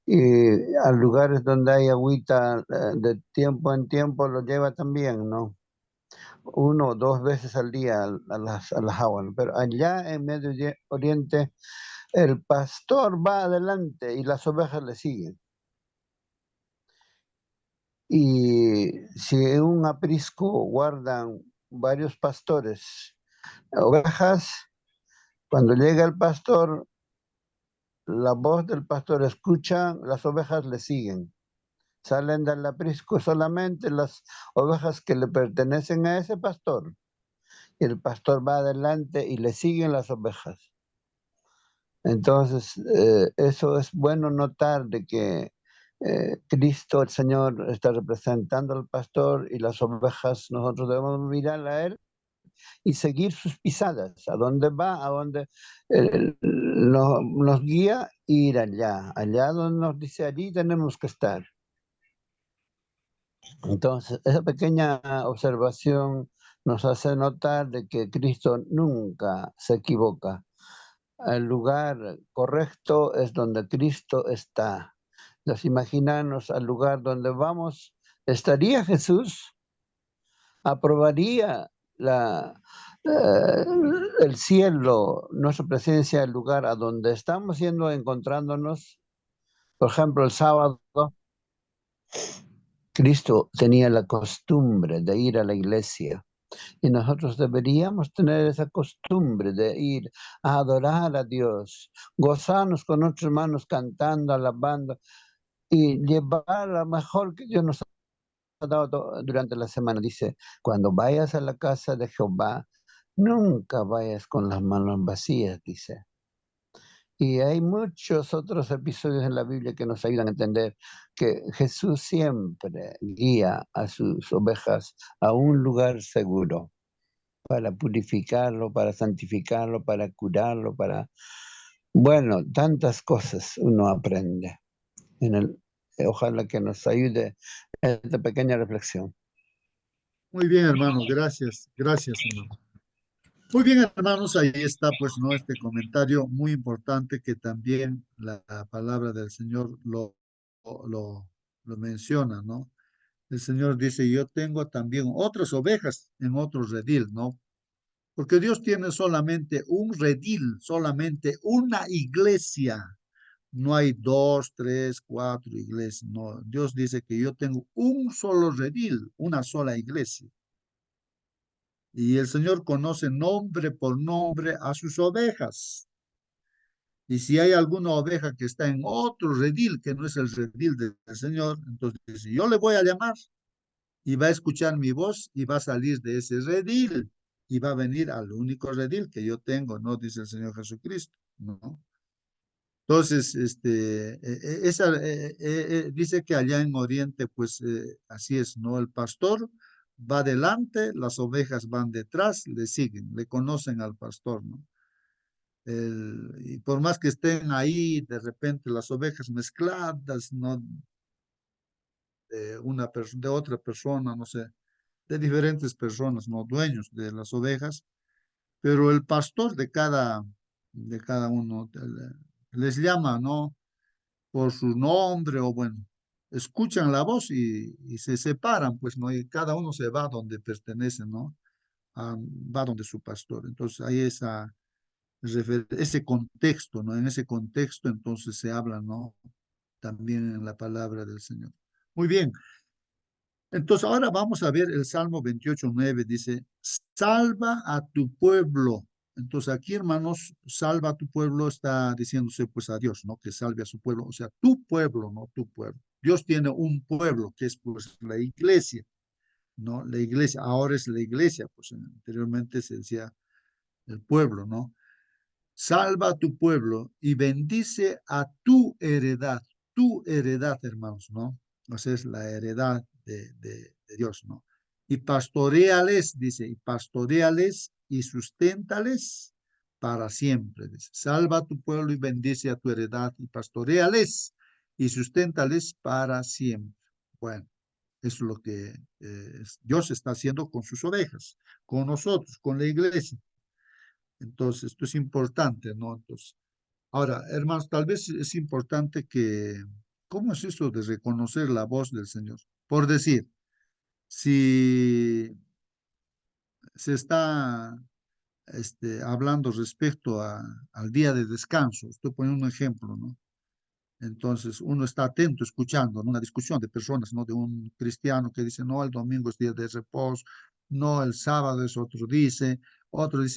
y a lugares donde hay agüita de tiempo en tiempo lo lleva también, ¿no? 1 o 2 veces al día a las aguas, ¿no? Pero allá en Medio Oriente el pastor va adelante y las ovejas le siguen. Y si en un aprisco guardan varios pastores ovejas, cuando llega el pastor, la voz del pastor escuchan, las ovejas le siguen. Salen del aprisco solamente las ovejas que le pertenecen a ese pastor. Y el pastor va adelante y le siguen las ovejas. Entonces, eso es bueno notar de que Cristo, el Señor, está representando al pastor y las ovejas, nosotros debemos mirar a Él y seguir sus pisadas, a dónde va, a dónde nos guía, ir allá donde nos dice, allí tenemos que estar. Entonces, esa pequeña observación nos hace notar de que Cristo nunca se equivoca. El lugar correcto es donde Cristo está. Nos imaginamos al lugar donde vamos, ¿estaría Jesús? ¿Aprobaría eh, el cielo, nuestra presencia, el lugar a donde estamos yendo, encontrándonos? Por ejemplo, el sábado, Cristo tenía la costumbre de ir a la iglesia. Y nosotros deberíamos tener esa costumbre de ir a adorar a Dios, gozarnos con nuestros hermanos cantando, alabando y llevar lo mejor que Dios nos ha dado durante la semana. Dice, cuando vayas a la casa de Jehová, nunca vayas con las manos vacías, dice. Y hay muchos otros episodios en la Biblia que nos ayudan a entender que Jesús siempre guía a sus ovejas a un lugar seguro, para purificarlo, para santificarlo, para curarlo, bueno, tantas cosas uno aprende. Ojalá que nos ayude esta pequeña reflexión. Muy bien, hermano, gracias, gracias, hermano. Muy bien, hermanos, ahí está, pues, ¿no? Este comentario muy importante que también la palabra del Señor lo, lo menciona, ¿no? El Señor dice, yo tengo también otras ovejas en otro redil, ¿no? Porque Dios tiene solamente un redil, solamente una iglesia. No hay 2, 3, 4 iglesias. No, Dios dice que yo tengo un solo redil, una sola iglesia. Y el Señor conoce nombre por nombre a sus ovejas. Y si hay alguna oveja que está en otro redil, que no es el redil del Señor, entonces dice, yo le voy a llamar y va a escuchar mi voz y va a salir de ese redil y va a venir al único redil que yo tengo, ¿no? Dice el Señor Jesucristo, ¿no? Entonces, dice que allá en Oriente, pues así es, ¿no? El pastor va adelante, las ovejas van detrás, le siguen, le conocen al pastor, ¿no? Y por más que estén ahí, de repente las ovejas mezcladas, ¿no? De otra persona, no sé, de diferentes personas, ¿no? Dueños de las ovejas, pero el pastor de cada uno les llama, ¿no? Por su nombre o bueno, escuchan la voz y se separan, pues, ¿no? Y cada uno se va donde pertenece, ¿no? Va donde su pastor. Entonces hay ese contexto, ¿no? En ese contexto entonces se habla, ¿no? También en la palabra del Señor. Muy bien. Entonces ahora vamos a ver el Salmo 28:9, dice, salva a tu pueblo. Entonces aquí, hermanos, salva a tu pueblo está diciéndose pues a Dios, ¿no? Que salve a su pueblo, o sea, tu pueblo, no tu pueblo. Dios tiene un pueblo que es pues la iglesia, ¿no? La iglesia, ahora es la iglesia, pues anteriormente se decía el pueblo, ¿no? Salva a tu pueblo y bendice a tu heredad, hermanos, ¿no? O sea, es la heredad de Dios, ¿no? Y pastoreales, dice, y pastoreales y susténtales para siempre, dice. Salva a tu pueblo y bendice a tu heredad y pastoreales y susténtales para siempre. Bueno, eso es lo que Dios está haciendo con sus ovejas, con nosotros, con la iglesia. Entonces, esto es importante, ¿no? Entonces, ahora, hermanos, tal vez es importante ¿cómo es eso de reconocer la voz del Señor? Por decir, si se está hablando respecto al día de descanso, estoy poniendo un ejemplo, ¿no? Entonces, uno está atento, escuchando, ¿no? Una discusión de personas, ¿no? De un cristiano que dice, no, el domingo es día de reposo, no, el sábado es otro dice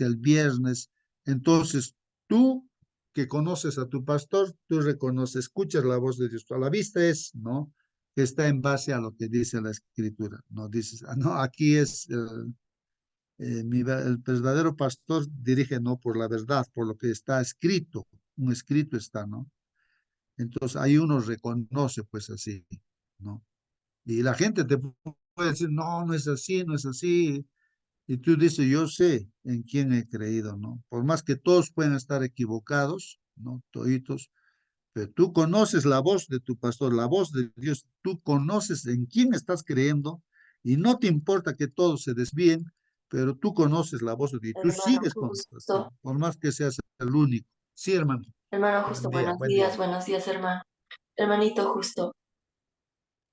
el viernes. Entonces, tú que conoces a tu pastor, tú reconoces, escuchas la voz de Dios. A la vista es, ¿no? Que está en base a lo que dice la escritura, ¿no? Dices, no, aquí es el verdadero pastor dirige, no por la verdad, por lo que está escrito, un escrito está, ¿no? Entonces ahí uno reconoce pues así, ¿no? Y la gente te puede decir, no, no es así, no es así. Y tú dices, yo sé en quién he creído, ¿no? Por más que todos puedan estar equivocados, ¿no? Toditos, pero tú conoces la voz de tu pastor, la voz de Dios, tú conoces en quién estás creyendo y no te importa que todos se desvíen, pero tú conoces la voz de Dios, tú Hermano, sigues con tu pastor, justo, por más que seas el único. Sí, hermano. hermano, justo, Buen día. buenos días, hermano. Hermanito, justo,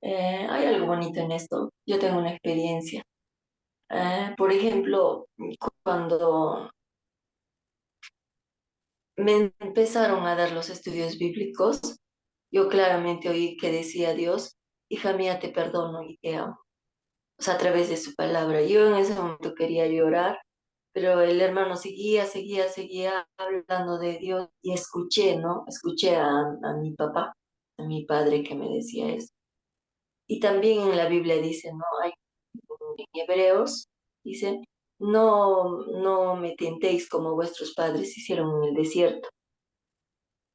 hay algo bonito en esto. Yo tengo una experiencia. Por ejemplo, cuando me empezaron a dar los estudios bíblicos, yo claramente oí que decía Dios, hija mía, te perdono y te amo. O sea, a través de su palabra. Yo en ese momento quería llorar, pero el hermano seguía hablando de Dios y escuché, ¿no? Escuché a mi papá, a mi padre que me decía eso. Y también en la Biblia dice, ¿no? Hay en Hebreos, dice, no me tentéis como vuestros padres hicieron en el desierto.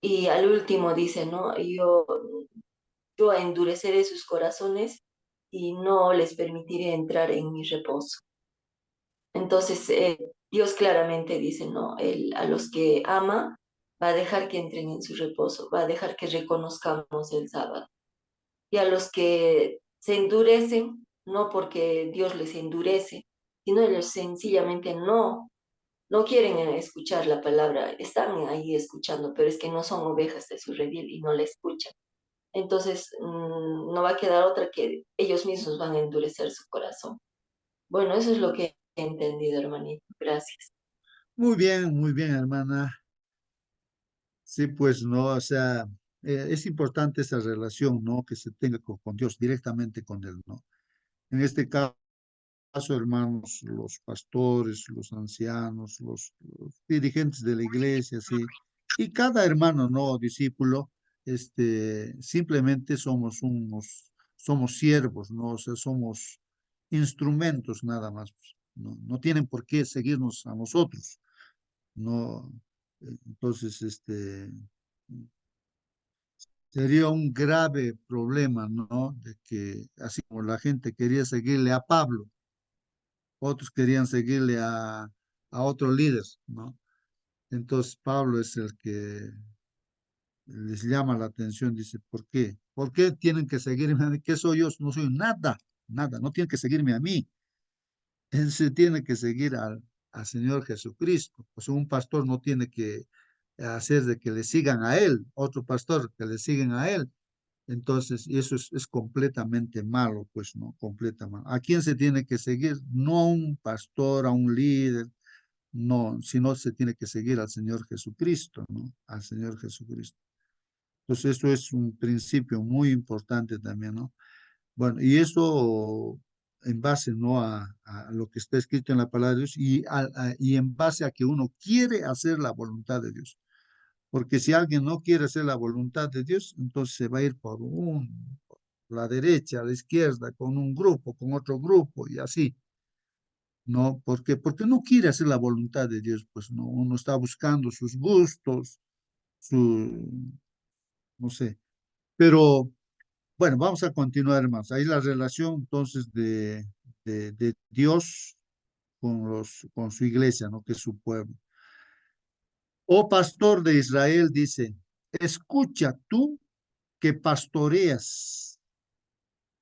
Y al último dice, ¿no? Yo endureceré sus corazones y no les permitiré entrar en mi reposo. Entonces, Dios claramente dice, ¿no? Él, a los que ama, va a dejar que entren en su reposo, va a dejar que reconozcamos el sábado. Y a los que se endurecen, no porque Dios les endurece, sino ellos sencillamente no quieren escuchar la palabra, están ahí escuchando, pero es que no son ovejas de su redil y no la escuchan. Entonces, no va a quedar otra que ellos mismos van a endurecer su corazón. Bueno, eso es lo que he entendido, hermanito. Gracias. Muy bien, hermana. Sí, pues no, o sea, es importante esa relación, ¿no? Que se tenga con Dios, directamente con Él, ¿no? En este caso, hermanos, los pastores, los ancianos, los dirigentes de la iglesia, sí, Y cada hermano, no discípulo, simplemente somos siervos, ¿no? O sea, somos instrumentos nada más, pues. No, no tienen por qué seguirnos a nosotros, no. Entonces, sería un grave problema, ¿no? De que así como la gente quería seguirle a Pablo, otros querían seguirle a otro líder, ¿no? Entonces Pablo es el que les llama la atención, dice, ¿por qué? ¿Por qué tienen que seguirme a mí? ¿Qué soy yo? No soy nada, nada, no tienen que seguirme a mí. Él se tiene que seguir al Señor Jesucristo. Pues un pastor no tiene que hacer de que le sigan a él, otro pastor que le siguen a él. Entonces, eso es completamente malo, pues, ¿no? Completamente. ¿A quién se tiene que seguir? No a un pastor, a un líder, no, sino se tiene que seguir al Señor Jesucristo, ¿no? Al Señor Jesucristo. Entonces, eso es un principio muy importante también, ¿no? Bueno, y eso en base, ¿no? A lo que está escrito en la palabra de Dios y en base a que uno quiere hacer la voluntad de Dios. Porque si alguien no quiere hacer la voluntad de Dios, entonces se va a ir por la derecha, a la izquierda, con un grupo, con otro grupo y así. ¿No? Porque no quiere hacer la voluntad de Dios, pues no, uno está buscando sus gustos, no sé. Pero bueno, vamos a continuar más. Ahí la relación entonces de Dios con su iglesia, ¿no? Que es su pueblo. Oh pastor de Israel, dice, escucha tú que pastoreas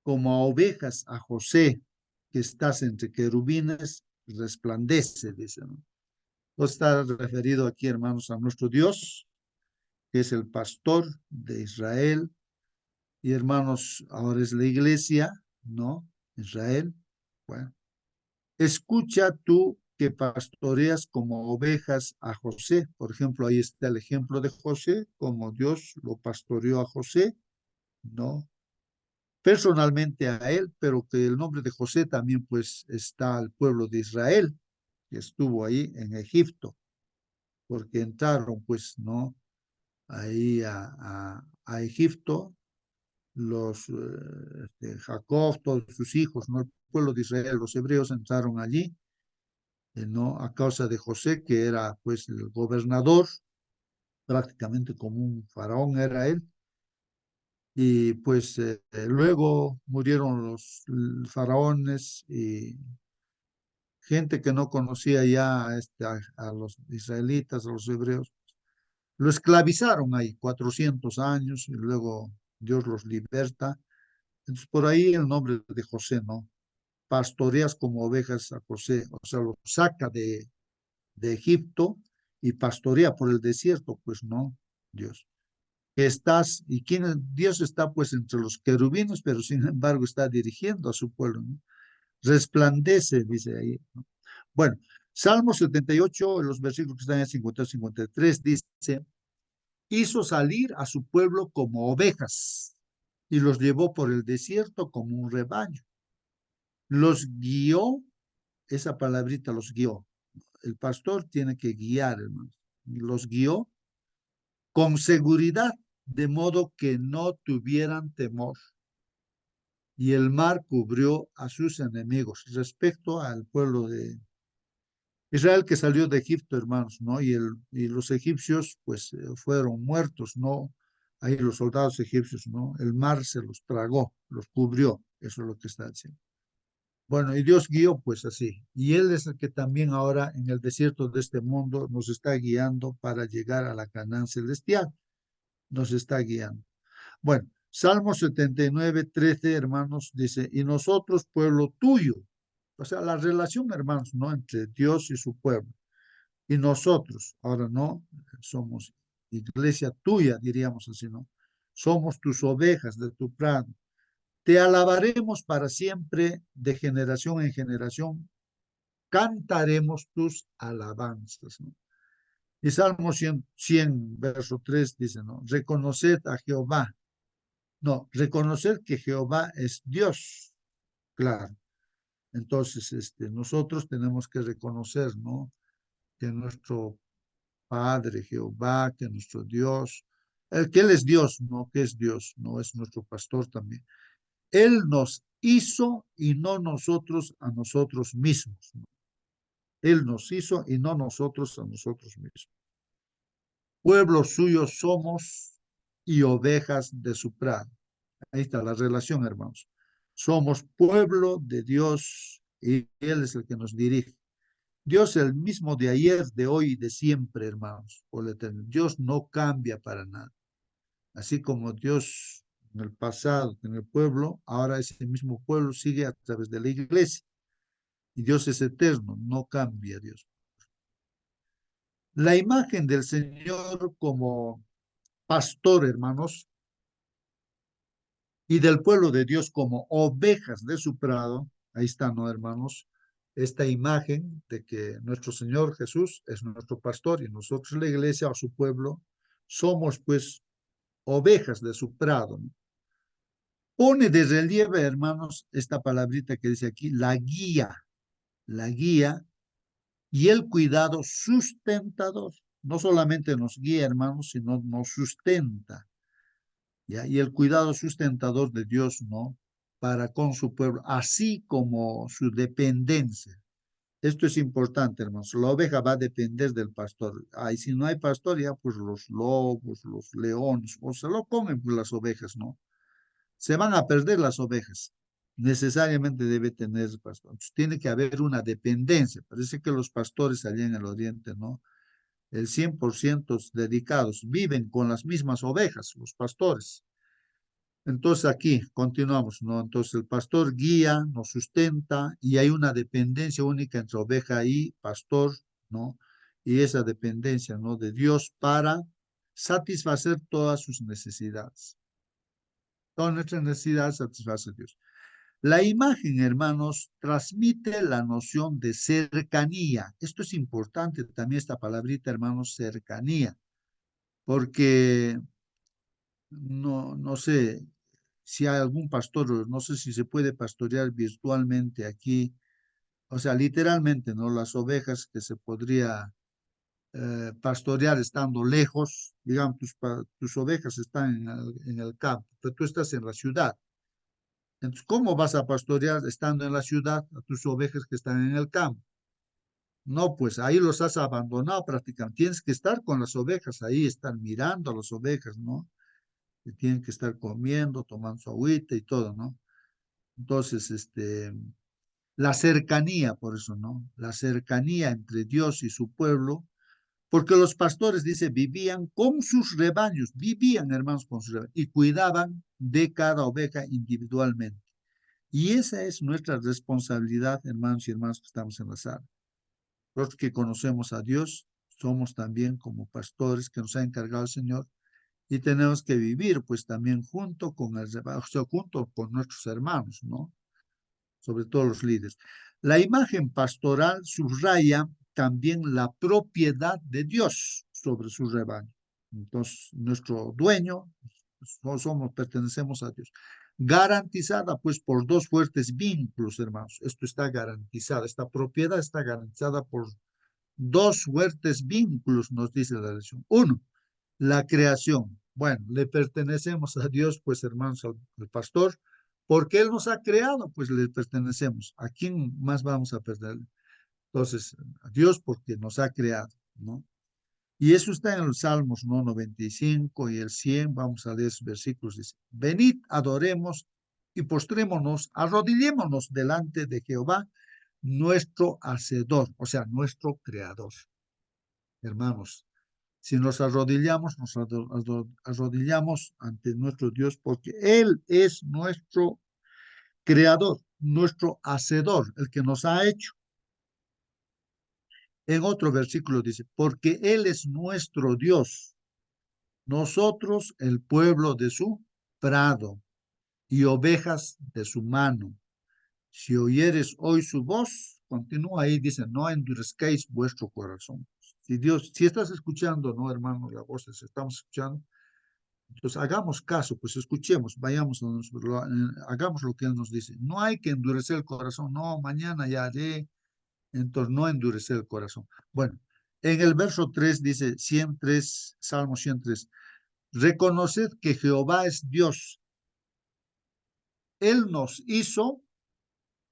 como a ovejas a José, que estás entre querubines, resplandece, dice, ¿no? No está referido aquí, hermanos, a nuestro Dios, que es el pastor de Israel, y hermanos, ahora es la iglesia, ¿no? Israel. Bueno, escucha tú que pastoreas como ovejas a José. Por ejemplo, ahí está el ejemplo de José, como Dios lo pastoreó a José, ¿no? Personalmente a él, pero que el nombre de José también pues está al pueblo de Israel, que estuvo ahí en Egipto, porque entraron pues, ¿no? Ahí a Egipto, Jacob, todos sus hijos, ¿no? El pueblo de Israel, los hebreos entraron allí, ¿no? A causa de José, que era pues el gobernador, prácticamente como un faraón era él, y pues luego murieron los faraones y gente que no conocía ya a los israelitas, a los hebreos, lo esclavizaron ahí 400 años y luego Dios los liberta. Entonces por ahí el nombre de José, ¿no? Pastoreas como ovejas a José, o sea, lo saca de Egipto y pastorea por el desierto, pues no, Dios. Y Dios está pues entre los querubines, pero sin embargo está dirigiendo a su pueblo, ¿no? Resplandece, dice ahí, ¿no? Bueno, Salmo 78, los versículos que están en 52 y 53, dice, hizo salir a su pueblo como ovejas y los llevó por el desierto como un rebaño. Los guió, esa palabrita los guió. El pastor tiene que guiar, hermanos. Los guió con seguridad, de modo que no tuvieran temor. Y el mar cubrió a sus enemigos. Respecto al pueblo de Israel que salió de Egipto, hermanos, ¿no? Y los egipcios, pues, fueron muertos, ¿no? Ahí los soldados egipcios, ¿no? El mar se los tragó, los cubrió. Eso es lo que está diciendo. Bueno, y Dios guió pues así. Y Él es el que también ahora en el desierto de este mundo nos está guiando para llegar a la Canaán celestial. Nos está guiando. Bueno, Salmo 79, 13, hermanos, dice, y nosotros, pueblo tuyo. O sea, la relación, hermanos, ¿no? Entre Dios y su pueblo. Y nosotros, ahora no, somos iglesia tuya, diríamos así, ¿no? Somos tus ovejas de tu prado. Te alabaremos para siempre, de generación en generación. Cantaremos tus alabanzas, ¿no? Y Salmo 100, verso 3 dice, ¿no? Reconoced a Jehová. No, reconocer que Jehová es Dios, claro. Entonces, nosotros tenemos que reconocer, ¿no? Que nuestro Padre, Jehová, que nuestro Dios, que Él es Dios, no que es Dios, no es nuestro pastor también. Él nos hizo y no nosotros a nosotros mismos. Él nos hizo y no nosotros a nosotros mismos. Pueblo suyo somos y ovejas de su prado. Ahí está la relación, hermanos. Somos pueblo de Dios y Él es el que nos dirige. Dios es el mismo de ayer, de hoy y de siempre, hermanos, por la eternidad. Dios no cambia para nada. Así como Dios en el pasado, en el pueblo, ahora ese mismo pueblo sigue a través de la iglesia. Y Dios es eterno, no cambia Dios. La imagen del Señor como pastor, hermanos, y del pueblo de Dios como ovejas de su prado, ahí está, ¿no, hermanos? Esta imagen de que nuestro Señor Jesús es nuestro pastor y nosotros la iglesia o su pueblo somos pues ovejas de su prado, ¿no? Pone de relieve, hermanos, esta palabrita que dice aquí, la guía y el cuidado sustentador. No solamente nos guía, hermanos, sino nos sustenta. ¿Ya? Y el cuidado sustentador de Dios, ¿no? Para con su pueblo, así como su dependencia. Esto es importante, hermanos. La oveja va a depender del pastor. Y si no hay pastor, ya pues los lobos, los leones, o se lo comen pues, las ovejas, ¿no? Se van a perder las ovejas. Necesariamente debe tener pastor. Entonces, tiene que haber una dependencia. Parece que los pastores allá en el oriente, ¿no? El 100% dedicados, viven con las mismas ovejas, los pastores. Entonces aquí continuamos, ¿no? Entonces el pastor guía, nos sustenta y hay una dependencia única entre oveja y pastor, ¿no? Y esa dependencia, ¿no? De Dios para satisfacer todas sus necesidades. Todas nuestras necesidades satisface Dios. La imagen, hermanos, transmite la noción de cercanía. Esto es importante también, esta palabrita, hermanos, cercanía, porque no sé si hay algún pastor, no sé si se puede pastorear virtualmente aquí, o sea, literalmente, ¿no? Las ovejas que se podría pastorear estando lejos, digamos, tus ovejas están en el campo, pero tú estás en la ciudad. Entonces, ¿cómo vas a pastorear estando en la ciudad a tus ovejas que están en el campo? No, pues ahí los has abandonado prácticamente. Tienes que estar con las ovejas, ahí están mirando a las ovejas, ¿no? Que tienen que estar comiendo, tomando su agüita y todo, ¿no? Entonces, la cercanía, por eso, ¿no? La cercanía entre Dios y su pueblo, porque los pastores, dice, vivían con sus rebaños, vivían, hermanos, con sus rebaños, y cuidaban de cada oveja individualmente. Y esa es nuestra responsabilidad, hermanos y hermanas que estamos en la sala. Los que conocemos a Dios, somos también como pastores que nos ha encargado el Señor y tenemos que vivir pues también junto con el rebaño, o sea, junto con nuestros hermanos, ¿no? Sobre todo los líderes. La imagen pastoral subraya también la propiedad de Dios sobre su rebaño. Entonces, nuestro dueño, pertenecemos a Dios. Garantizada pues por dos fuertes vínculos, hermanos. Esto está garantizado, esta propiedad está garantizada por dos fuertes vínculos, nos dice la lección. Uno, la creación. Bueno, le pertenecemos a Dios, pues hermanos, al pastor, porque Él nos ha creado, pues le pertenecemos. ¿A quién más vamos a perder? Entonces, a Dios porque nos ha creado, ¿no? Y eso está en los Salmos, ¿no? 95 y el 100, vamos a leer esos versículos, dice, venid, adoremos y postrémonos, arrodillémonos delante de Jehová, nuestro Hacedor, o sea, nuestro Creador. Hermanos, si nos arrodillamos, nos arrodillamos ante nuestro Dios porque Él es nuestro creador, nuestro hacedor, el que nos ha hecho. En otro versículo dice, porque Él es nuestro Dios, nosotros el pueblo de su prado y ovejas de su mano. Si oyeres hoy su voz, continúa ahí, dice, no endurezcáis vuestro corazón. Si Dios, si estás escuchando, no, hermano, la voz, estamos escuchando, entonces hagamos caso, pues escuchemos, vayamos, hagamos lo que Él nos dice. No hay que endurecer el corazón, no, mañana ya haré, entonces no endurecer el corazón. Bueno, En el verso 3 dice 103, Salmo 103, reconoced que Jehová es Dios. Él nos hizo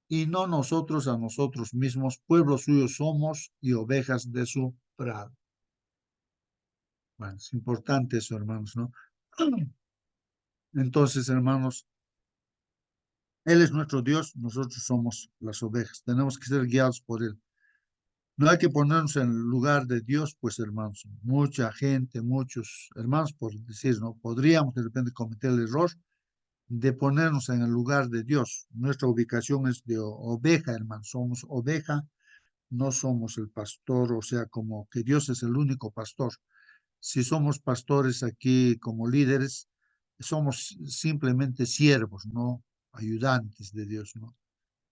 y no nosotros a nosotros mismos, pueblo suyo somos y ovejas de su prado. Bueno, es importante eso, hermanos, ¿no? Entonces, hermanos, Él es nuestro Dios, nosotros somos las ovejas, tenemos que ser guiados por Él. No hay que ponernos en el lugar de Dios, pues, hermanos, mucha gente, muchos hermanos, por decir, ¿no? Podríamos de repente cometer el error de ponernos en el lugar de Dios. Nuestra ubicación es de oveja, hermanos, somos oveja, no somos el pastor, o sea, como que Dios es el único pastor. Si somos pastores aquí como líderes, somos simplemente siervos, ¿no? Ayudantes de Dios, ¿no?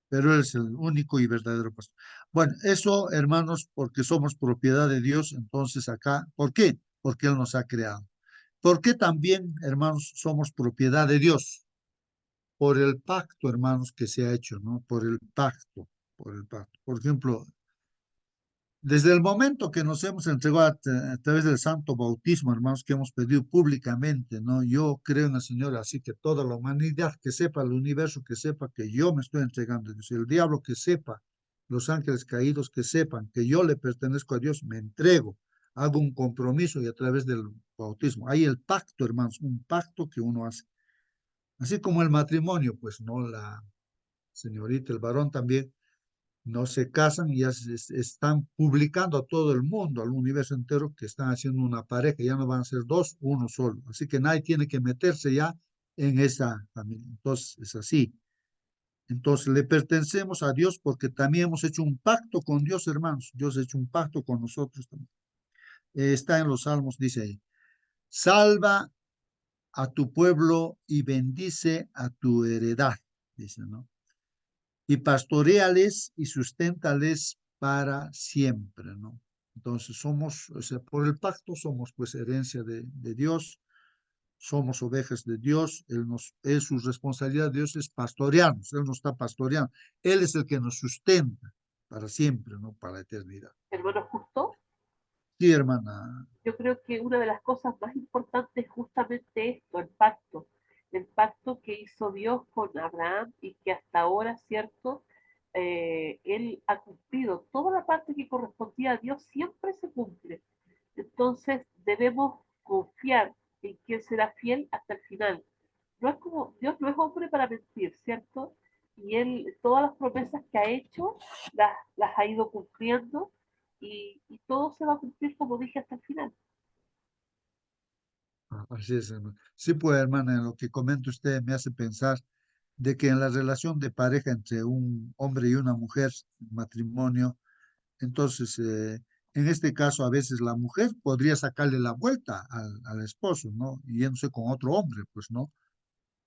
Pero Él es el único y verdadero pastor. Bueno, eso, hermanos, porque somos propiedad de Dios, entonces acá, ¿por qué? Porque Él nos ha creado. ¿Por qué también, hermanos, somos propiedad de Dios? Por el pacto, hermanos, que se ha hecho, ¿no? Por el pacto, por el pacto. Por ejemplo, desde el momento que nos hemos entregado a través del santo bautismo, hermanos, que hemos pedido públicamente, ¿no? Yo creo en el Señor, así que toda la humanidad que sepa, el universo que sepa que yo me estoy entregando a Dios, el diablo que sepa, los ángeles caídos que sepan que yo le pertenezco a Dios, me entrego, hago un compromiso y a través del bautismo. Hay el pacto, hermanos, un pacto que uno hace. Así como el matrimonio, pues, ¿no? La señorita, el varón también no se casan y ya están publicando a todo el mundo, al universo entero, que están haciendo una pareja, ya no van a ser dos, uno solo. Así que nadie tiene que meterse ya en esa familia. Entonces, es así. Entonces, le pertenecemos a Dios porque también hemos hecho un pacto con Dios, hermanos. Dios ha hecho un pacto con nosotros también. Está en los Salmos, dice ahí, salva a tu pueblo y bendice a tu heredad, dice, ¿no? Y pastoreales y susténtales para siempre, ¿no? Entonces somos, o sea, por el pacto somos pues herencia de Dios, somos ovejas de Dios, es su responsabilidad de Dios es pastorearnos, Él nos está pastoreando, Él es el que nos sustenta para siempre, ¿no? Para la eternidad. Hermano Justo, Sí, hermana. yo creo que una de las cosas más importantes es justamente esto, el pacto que hizo Dios con Abraham y que hasta ahora, ¿cierto? Él ha cumplido toda la parte que correspondía a Dios, siempre se cumple. Entonces debemos confiar en que Él será fiel hasta el final. No es como, Dios no es hombre para mentir, ¿cierto? Y Él, todas las promesas que ha hecho, las ha ido cumpliendo y todo se va a cumplir, como dije, hasta el final. Así es, hermano. Sí, pues, hermana, en lo que comenta usted me hace pensar de que en la relación de pareja entre un hombre y una mujer, matrimonio, entonces, en este caso, a veces la mujer podría sacarle la vuelta al esposo, ¿no? Yéndose con otro hombre, pues, ¿no?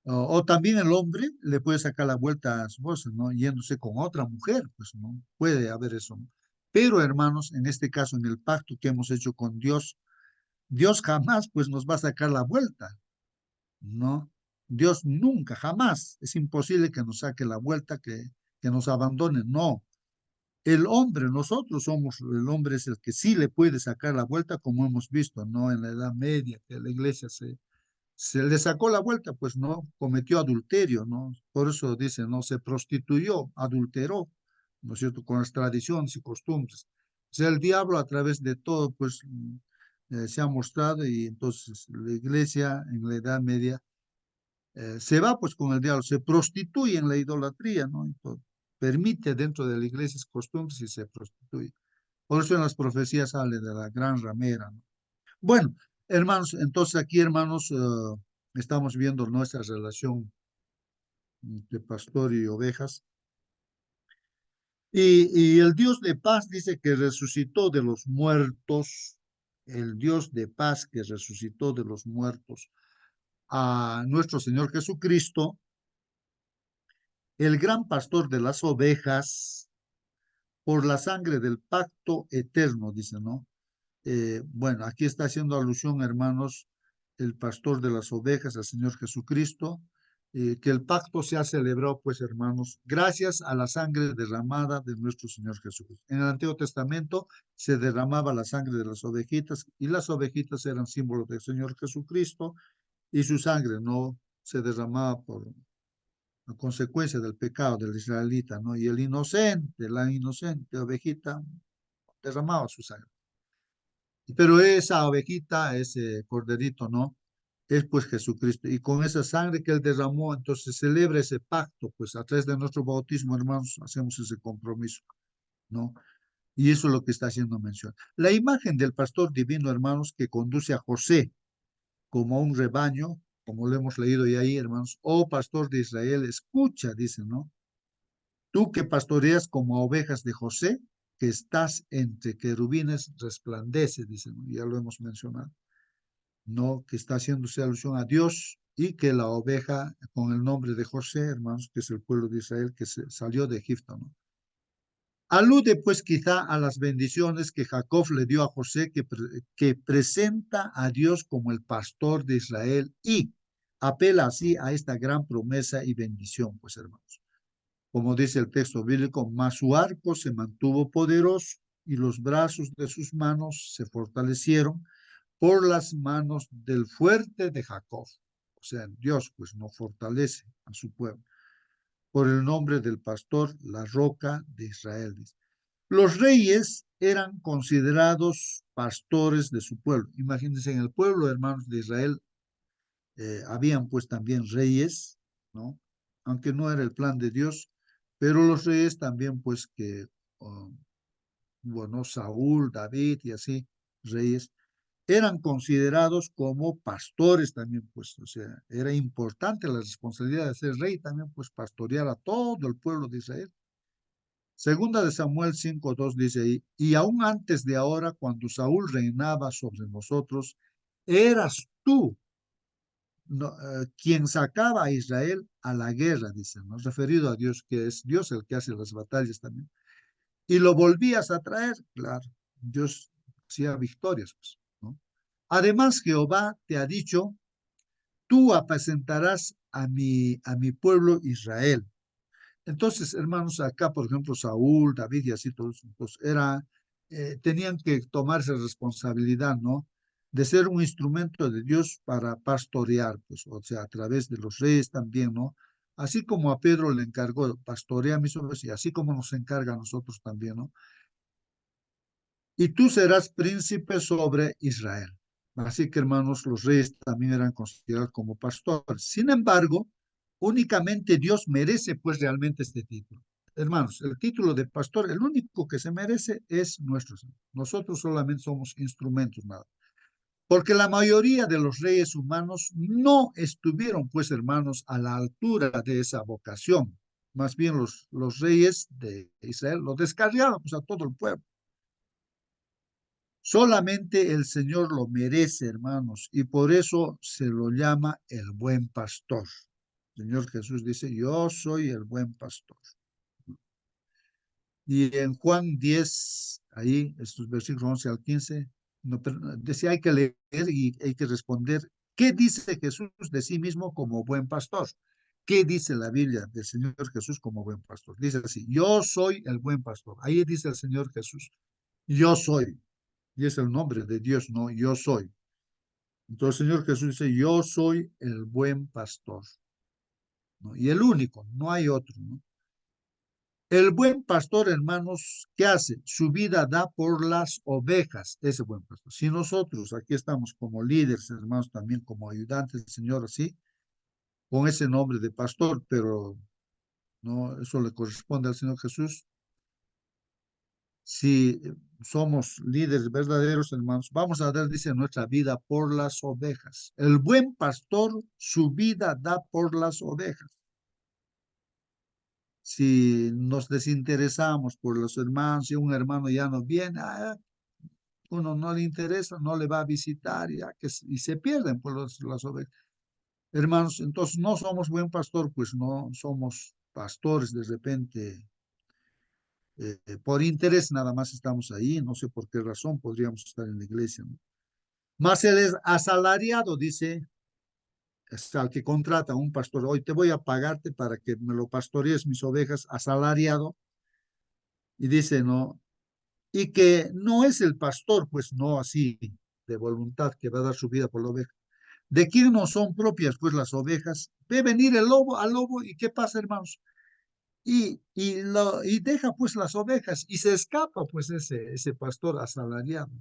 O también el hombre le puede sacar la vuelta a su esposa, ¿no? Yéndose con otra mujer, pues, ¿no? Puede haber eso, ¿no? Pero, hermanos, en este caso, en el pacto que hemos hecho con Dios, Dios jamás, pues, nos va a sacar la vuelta, ¿no? Dios nunca, jamás. Es imposible que nos saque la vuelta, que nos abandone, no. El hombre, nosotros somos, el hombre es el que sí le puede sacar la vuelta, como hemos visto, ¿no? En la Edad Media, que la iglesia se le sacó la vuelta, pues no, cometió adulterio, ¿no? Por eso dice, no, se prostituyó, adulteró, ¿no es cierto? Con las tradiciones y costumbres. O sea, el diablo a través de todo, pues, se ha mostrado y entonces la iglesia en la Edad Media se va pues con el diablo, se prostituye en la idolatría, ¿no? Entonces, permite dentro de la iglesia costumbres y se prostituye. Por eso en las profecías sale de la gran ramera, ¿no? Bueno, hermanos, entonces aquí, hermanos, estamos viendo nuestra relación de pastor y ovejas. Y el Dios de paz dice que resucitó de los muertos, el Dios de paz que resucitó de los muertos a nuestro Señor Jesucristo, el gran pastor de las ovejas, por la sangre del pacto eterno, dice, ¿no? Bueno, aquí está haciendo alusión, hermanos, el pastor de las ovejas, al Señor Jesucristo, que el pacto se ha celebrado, pues hermanos, gracias a la sangre derramada de nuestro Señor Jesucristo. En el Antiguo Testamento se derramaba la sangre de las ovejitas y las ovejitas eran símbolos del Señor Jesucristo y su sangre no se derramaba por a consecuencia del pecado del israelita, ¿no? Y el inocente, la inocente ovejita derramaba su sangre. Pero esa ovejita, ese corderito, ¿no? Es pues Jesucristo. Y con esa sangre que él derramó, entonces celebra ese pacto, pues a través de nuestro bautismo, hermanos, hacemos ese compromiso, ¿no? Y eso es lo que está haciendo mención. La imagen del pastor divino, hermanos, que conduce a José como a un rebaño, como lo hemos leído ya ahí, hermanos, oh pastor de Israel, escucha, dice, ¿no? Tú que pastoreas como ovejas de José, que estás entre querubines, resplandece, dice, ¿no? Ya lo hemos mencionado, ¿no? Que está haciéndose alusión a Dios y que la oveja con el nombre de José, hermanos, que es el pueblo de Israel que salió de Egipto, ¿no? Alude pues quizá a las bendiciones que Jacob le dio a José, que presenta a Dios como el pastor de Israel y apela así a esta gran promesa y bendición, pues hermanos. Como dice el texto bíblico, mas su arco se mantuvo poderoso y los brazos de sus manos se fortalecieron por las manos del fuerte de Jacob. O sea, Dios pues no fortalece a su pueblo. Por el nombre del pastor, la roca de Israel. Los reyes eran considerados pastores de su pueblo. Imagínense, en el pueblo, hermanos de Israel, habían pues también reyes, ¿no? Aunque no era el plan de Dios, pero los reyes también pues que, bueno, Saúl, David y así, reyes, eran considerados como pastores también, pues, o sea, era importante la responsabilidad de ser rey también, pues, pastorear a todo el pueblo de Israel. Segunda de Samuel 5:2 dice ahí, y aún antes de ahora, cuando Saúl reinaba sobre nosotros, eras tú no, quien sacaba a Israel a la guerra, dice, ¿no? Referido a Dios, que es Dios el que hace las batallas también. Y lo volvías a traer, claro, Dios hacía victorias, pues, ¿no? Además, Jehová te ha dicho, tú apacentarás a mi pueblo Israel. Entonces, hermanos, acá, por ejemplo, Saúl, David y así todos, pues tenían que tomarse responsabilidad, ¿no? De ser un instrumento de Dios para pastorear, pues, o sea, a través de los reyes también, ¿no? Así como a Pedro le encargó pastorear mis ovejas y así como nos encarga a nosotros también, ¿no? Y tú serás príncipe sobre Israel. Así que, hermanos, los reyes también eran considerados como pastores. Sin embargo, únicamente Dios merece, pues, realmente este título. Hermanos, el título de pastor, el único que se merece es nuestro Señor. Nosotros solamente somos instrumentos, nada. Porque la mayoría de los reyes humanos no estuvieron, pues, hermanos, a la altura de esa vocación. Más bien los reyes de Israel lo descarriaron, pues, a todo el pueblo. Solamente el Señor lo merece, hermanos, y por eso se lo llama el buen pastor. El Señor Jesús dice, yo soy el buen pastor. Y en Juan 10, ahí, estos versículos 11 al 15, decía, hay que leer y hay que responder, ¿qué dice Jesús de sí mismo como buen pastor? ¿Qué dice la Biblia del Señor Jesús como buen pastor? Dice así, yo soy el buen pastor. Ahí dice el Señor Jesús, yo soy. Y es el nombre de Dios, no, yo soy. Entonces el Señor Jesús dice, yo soy el buen pastor, ¿no? Y el único, no hay otro, ¿no? El buen pastor, hermanos, ¿qué hace? Su vida da por las ovejas, ese buen pastor. Si nosotros aquí estamos como líderes, hermanos, también como ayudantes del Señor, así, con ese nombre de pastor, pero no, eso le corresponde al Señor Jesús. Si somos líderes verdaderos, hermanos, vamos a dar, dice, nuestra vida por las ovejas. El buen pastor, su vida da por las ovejas. Si nos desinteresamos por los hermanos, si un hermano ya no viene, uno no le interesa, no le va a visitar, ya que, y se pierden por las ovejas. Hermanos, entonces no somos buen pastor, pues no somos pastores de repente. Por interés nada más estamos ahí, no sé por qué razón podríamos estar en la iglesia, ¿no? Mas el asalariado, dice, es al que contrata a un pastor, hoy te voy a pagarte para que me lo pastorees mis ovejas, asalariado, y dice, no, y que no es el pastor, pues no así de voluntad que va a dar su vida por la oveja. ¿De quién no son propias, pues, las ovejas? Ve venir el lobo al lobo, ¿y qué pasa, hermanos? Y deja, pues, las ovejas, y se escapa, pues, ese pastor asalariado.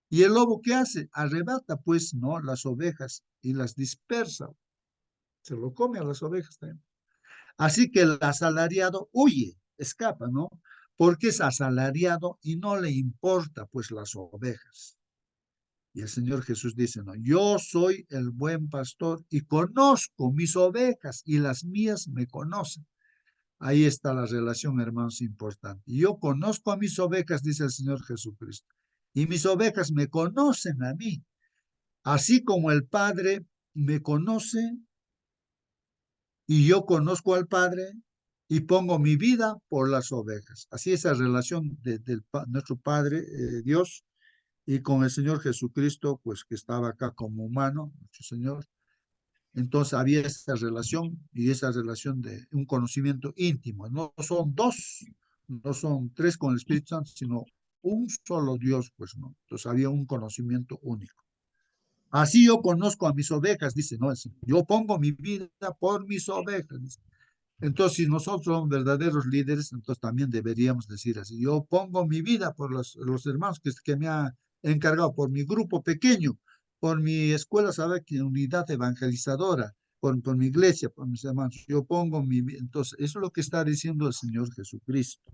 ¿Y el lobo qué hace? Arrebata, pues, ¿no? Las ovejas y las dispersa. Se lo come a las ovejas también. Así que el asalariado huye, escapa, ¿no? Porque es asalariado y no le importa, pues, las ovejas. Y el Señor Jesús dice, no, yo soy el buen pastor y conozco mis ovejas y las mías me conocen. Ahí está la relación, hermanos, importante. Yo conozco a mis ovejas, dice el Señor Jesucristo, y mis ovejas me conocen a mí. Así como el Padre me conoce y yo conozco al Padre y pongo mi vida por las ovejas. Así es la relación de nuestro Padre, Dios, y con el Señor Jesucristo, pues que estaba acá como humano, nuestro Señor. Entonces había esa relación y esa relación de un conocimiento íntimo. No son dos, no son tres con el Espíritu Santo, sino un solo Dios, pues no. Entonces había un conocimiento único. Así yo conozco a mis ovejas, dice, no, yo pongo mi vida por mis ovejas. Dice. Entonces, si nosotros somos verdaderos líderes, entonces también deberíamos decir así, yo pongo mi vida por los hermanos que me ha encargado, por mi grupo pequeño, por mi escuela, ¿sabe? Que unidad evangelizadora, por mi iglesia, por mis hermanos, yo pongo mi vida. Entonces, eso es lo que está diciendo el Señor Jesucristo.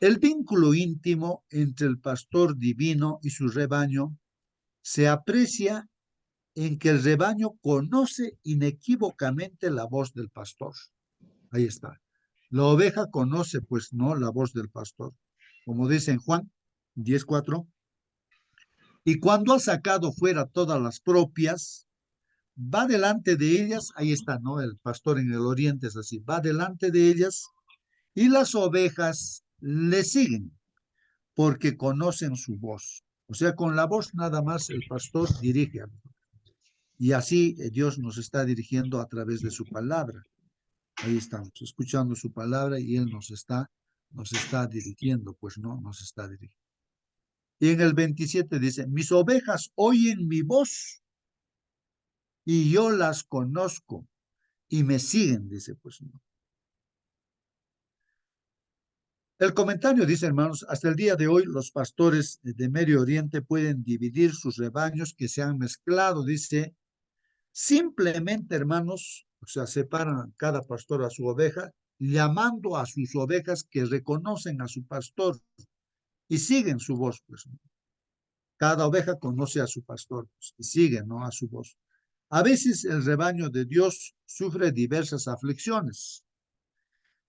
El vínculo íntimo entre el pastor divino y su rebaño se aprecia en que el rebaño conoce inequívocamente la voz del pastor. Ahí está. La oveja conoce, pues, no la voz del pastor. Como dice en Juan 10:4. Y cuando ha sacado fuera todas las propias, va delante de ellas, ahí está, ¿no? El pastor en el oriente es así, va delante de ellas y las ovejas le siguen porque conocen su voz. O sea, con la voz nada más el pastor dirige. Y así Dios nos está dirigiendo a través de su palabra. Ahí estamos, escuchando su palabra y Él nos está dirigiendo, pues no, nos está dirigiendo. Y en el 27 dice, mis ovejas oyen mi voz y yo las conozco y me siguen, dice, pues no. El comentario dice, hermanos, hasta el día de hoy los pastores de Medio Oriente pueden dividir sus rebaños que se han mezclado, dice, simplemente, hermanos, o sea, separan cada pastor a su oveja, llamando a sus ovejas que reconocen a su pastor y siguen su voz, pues. Cada oveja conoce a su pastor, pues, y sigue, ¿no? A su voz. A veces el rebaño de Dios sufre diversas aflicciones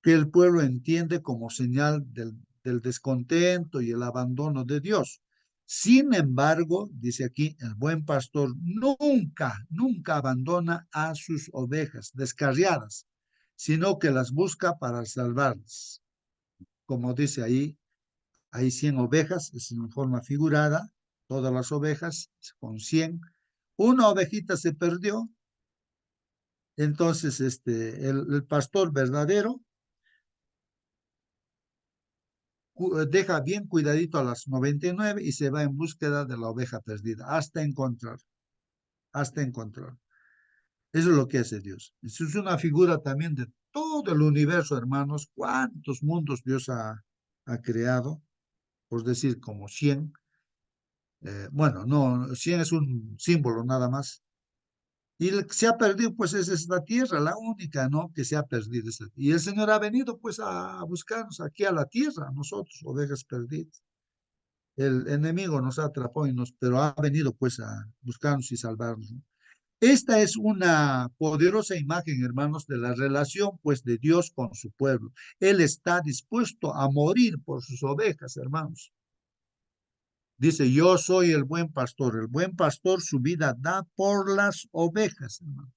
que el pueblo entiende como señal del descontento y el abandono de Dios. Sin embargo, dice aquí, el buen pastor nunca abandona a sus ovejas descarriadas, sino que las busca para salvarlas. Como dice ahí, hay 100 ovejas, es en forma figurada, todas las ovejas con 100. Una ovejita se perdió, entonces el pastor verdadero deja bien cuidadito a las 99 y se va en búsqueda de la oveja perdida hasta encontrar, hasta encontrar. Eso es lo que hace Dios. Eso es una figura también de todo el universo, hermanos. ¿Cuántos mundos Dios ha creado? Por decir como 100. Bueno, no, 100 es un símbolo nada más. Y el que se ha perdido, pues es esta tierra, la única, ¿no? Que se ha perdido. Y el Señor ha venido, pues, a buscarnos aquí a la tierra, nosotros, ovejas perdidas. El enemigo nos atrapó, pero ha venido, pues, a buscarnos y salvarnos, ¿no? Esta es una poderosa imagen, hermanos, de la relación, pues, de Dios con su pueblo. Él está dispuesto a morir por sus ovejas, hermanos. Dice, yo soy el buen pastor. El buen pastor su vida da por las ovejas, hermano.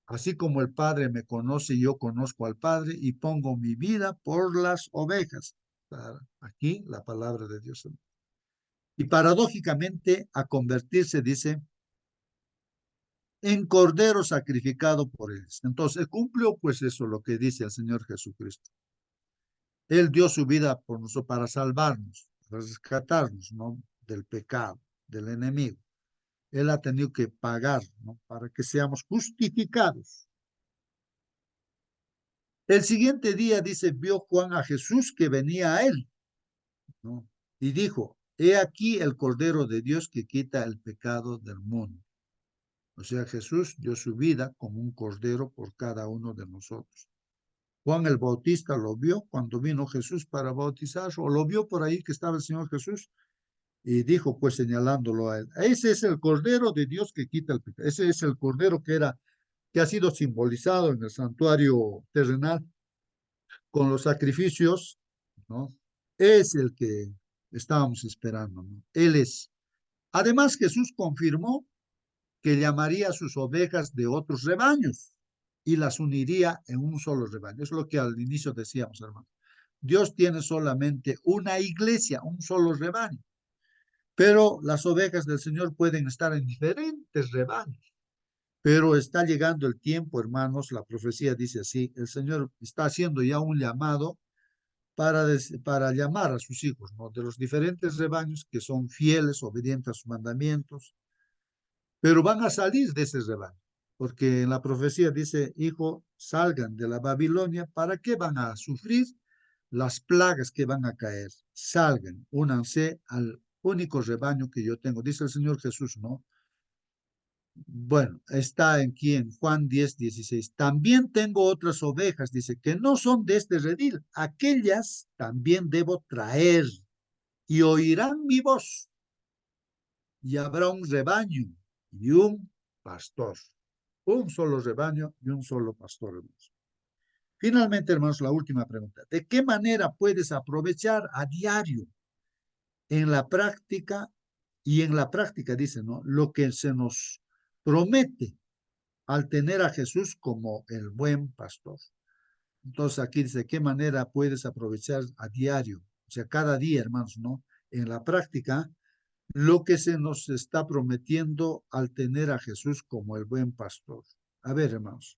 Así como el Padre me conoce, yo conozco al Padre y pongo mi vida por las ovejas. Aquí la palabra de Dios. Y paradójicamente, a convertirse, dice, en cordero sacrificado por ellos. Entonces cumplió pues eso lo que dice el Señor Jesucristo. Él dio su vida por nosotros para salvarnos, para rescatarnos, ¿no? Del pecado, del enemigo. Él ha tenido que pagar, ¿no? Para que seamos justificados. El siguiente día, dice, vio Juan a Jesús que venía a él, ¿no? Y dijo, he aquí el Cordero de Dios que quita el pecado del mundo. O sea, Jesús dio su vida como un cordero por cada uno de nosotros. Juan el Bautista lo vio cuando vino Jesús para bautizar, o lo vio por ahí que estaba el Señor Jesús, y dijo, pues señalándolo a él, ese es el Cordero de Dios que quita el pecado. Ese es el Cordero que ha sido simbolizado en el santuario terrenal con los sacrificios, ¿no? Es el que estábamos esperando, ¿no? Él es. Además, Jesús confirmó que llamaría a sus ovejas de otros rebaños y las uniría en un solo rebaño. Es lo que al inicio decíamos, hermano. Dios tiene solamente una iglesia, un solo rebaño, pero las ovejas del Señor pueden estar en diferentes rebaños. Pero está llegando el tiempo, hermanos, la profecía dice así, el Señor está haciendo ya un llamado para llamar a sus hijos, ¿no? De los diferentes rebaños que son fieles, obedientes a sus mandamientos, pero van a salir de ese rebaño, porque en la profecía dice, hijo, salgan de la Babilonia, ¿para qué van a sufrir las plagas que van a caer? Salgan, únanse al único rebaño que yo tengo, dice el Señor Jesús, ¿no? Bueno, está aquí en Juan 10:16. También tengo otras ovejas, dice, que no son de este redil. Aquellas también debo traer y oirán mi voz. Y habrá un rebaño y un pastor. Un solo rebaño y un solo pastor, hermanos. Finalmente, hermanos, la última pregunta. ¿De qué manera puedes aprovechar a diario en la práctica y en la práctica, dice, ¿no? Lo que se nos promete al tener a Jesús como el buen pastor. Entonces aquí dice, ¿de qué manera puedes aprovechar a diario? O sea, cada día, hermanos, ¿no? En la práctica, lo que se nos está prometiendo al tener a Jesús como el buen pastor. A ver, hermanos.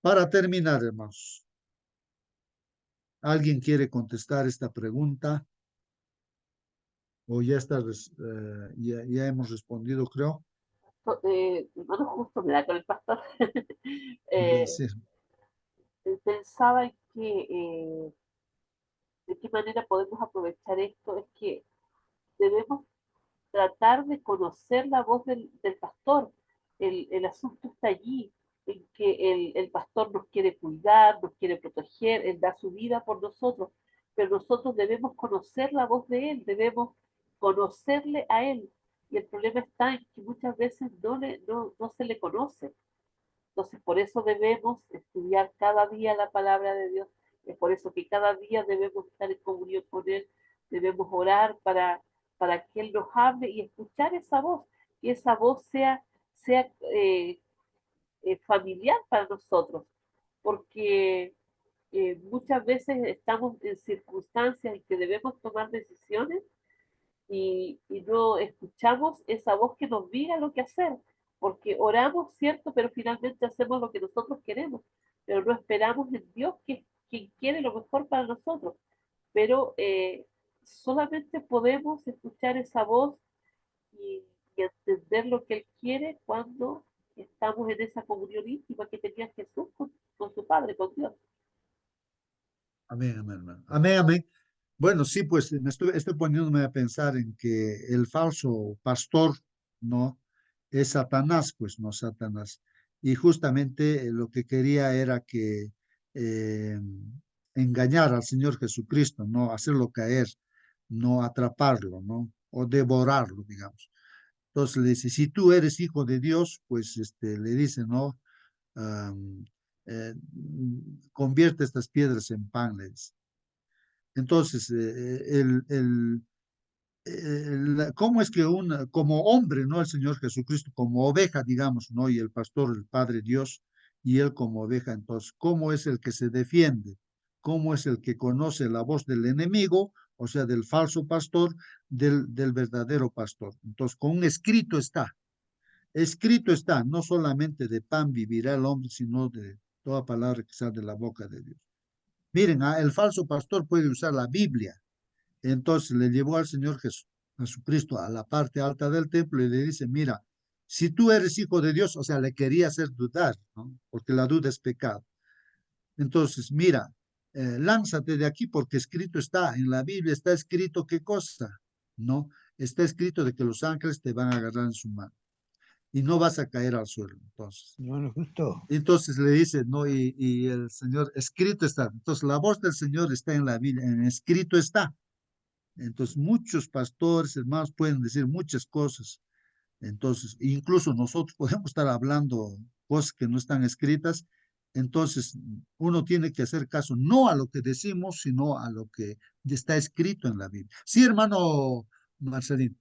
Para terminar, hermanos, ¿alguien quiere contestar esta pregunta? O ya está, ya hemos respondido, creo. Hermano, justo me da con el pastor. eh, Sí. Pensaba en que de qué manera podemos aprovechar esto, es que debemos tratar de conocer la voz del pastor. El asunto está allí, en que el pastor nos quiere cuidar, nos quiere proteger, él da su vida por nosotros, pero nosotros debemos conocer la voz de él, debemos conocerle a él. Y el problema está en que muchas veces no se le conoce. Entonces, por eso debemos estudiar cada día la palabra de Dios. Es por eso que cada día debemos estar en comunión con Él, debemos orar para que Él nos hable y escuchar esa voz, que esa voz sea familiar para nosotros, porque muchas veces estamos en circunstancias en que debemos tomar decisiones y no escuchamos esa voz que nos diga lo que hacer, porque oramos, cierto, pero finalmente hacemos lo que nosotros queremos, pero no esperamos en Dios que quien quiere lo mejor para nosotros, pero solamente podemos escuchar esa voz y entender lo que Él quiere cuando estamos en esa comunión íntima que tenía Jesús con su Padre, con Dios. Amén, amén, hermano. Amén, amén. Bueno, sí, pues estoy poniéndome a pensar en que el falso pastor, ¿no? Es Satanás, pues, no Satanás. Y justamente lo que quería era que eh, engañar al Señor Jesucristo, ¿no? Hacerlo caer, no atraparlo, ¿no? O devorarlo, digamos. Entonces le dice, si tú eres hijo de Dios, pues le dice, ¿no? Am, convierte estas piedras en pan, le dice. Entonces, ¿cómo es que como hombre, ¿no? El Señor Jesucristo, como oveja, digamos, ¿no? Y el pastor, el Padre Dios, y él como oveja, entonces, ¿cómo es el que se defiende? ¿Cómo es el que conoce la voz del enemigo, o sea, del falso pastor, del verdadero pastor? Entonces, con un escrito está. Escrito está, no solamente de pan vivirá el hombre, sino de toda palabra que sale de la boca de Dios. Miren, el falso pastor puede usar la Biblia. Entonces le llevó al Señor Jesucristo a la parte alta del templo y le dice, mira, si tú eres hijo de Dios, o sea, le quería hacer dudar, ¿no? Porque la duda es pecado. Entonces, mira, lánzate de aquí porque escrito está, en la Biblia está escrito qué cosa, ¿no? Está escrito de que los ángeles te van a agarrar en su mano y no vas a caer al suelo. Bueno, justo. Entonces le dice, no, y el Señor, escrito está. Entonces la voz del Señor está en la Biblia, en escrito está. Entonces muchos pastores, hermanos, pueden decir muchas cosas. Entonces, incluso nosotros podemos estar hablando cosas que no están escritas. Entonces, uno tiene que hacer caso no a lo que decimos, sino a lo que está escrito en la Biblia. Sí, hermano Marcelino.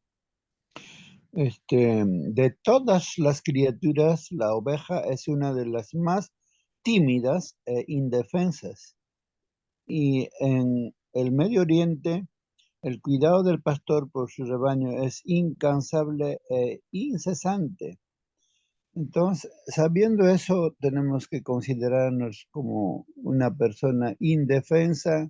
De todas las criaturas, la oveja es una de las más tímidas e indefensas. Y en el Medio Oriente, el cuidado del pastor por su rebaño es incansable e incesante. Entonces, sabiendo eso, tenemos que considerarnos como una persona indefensa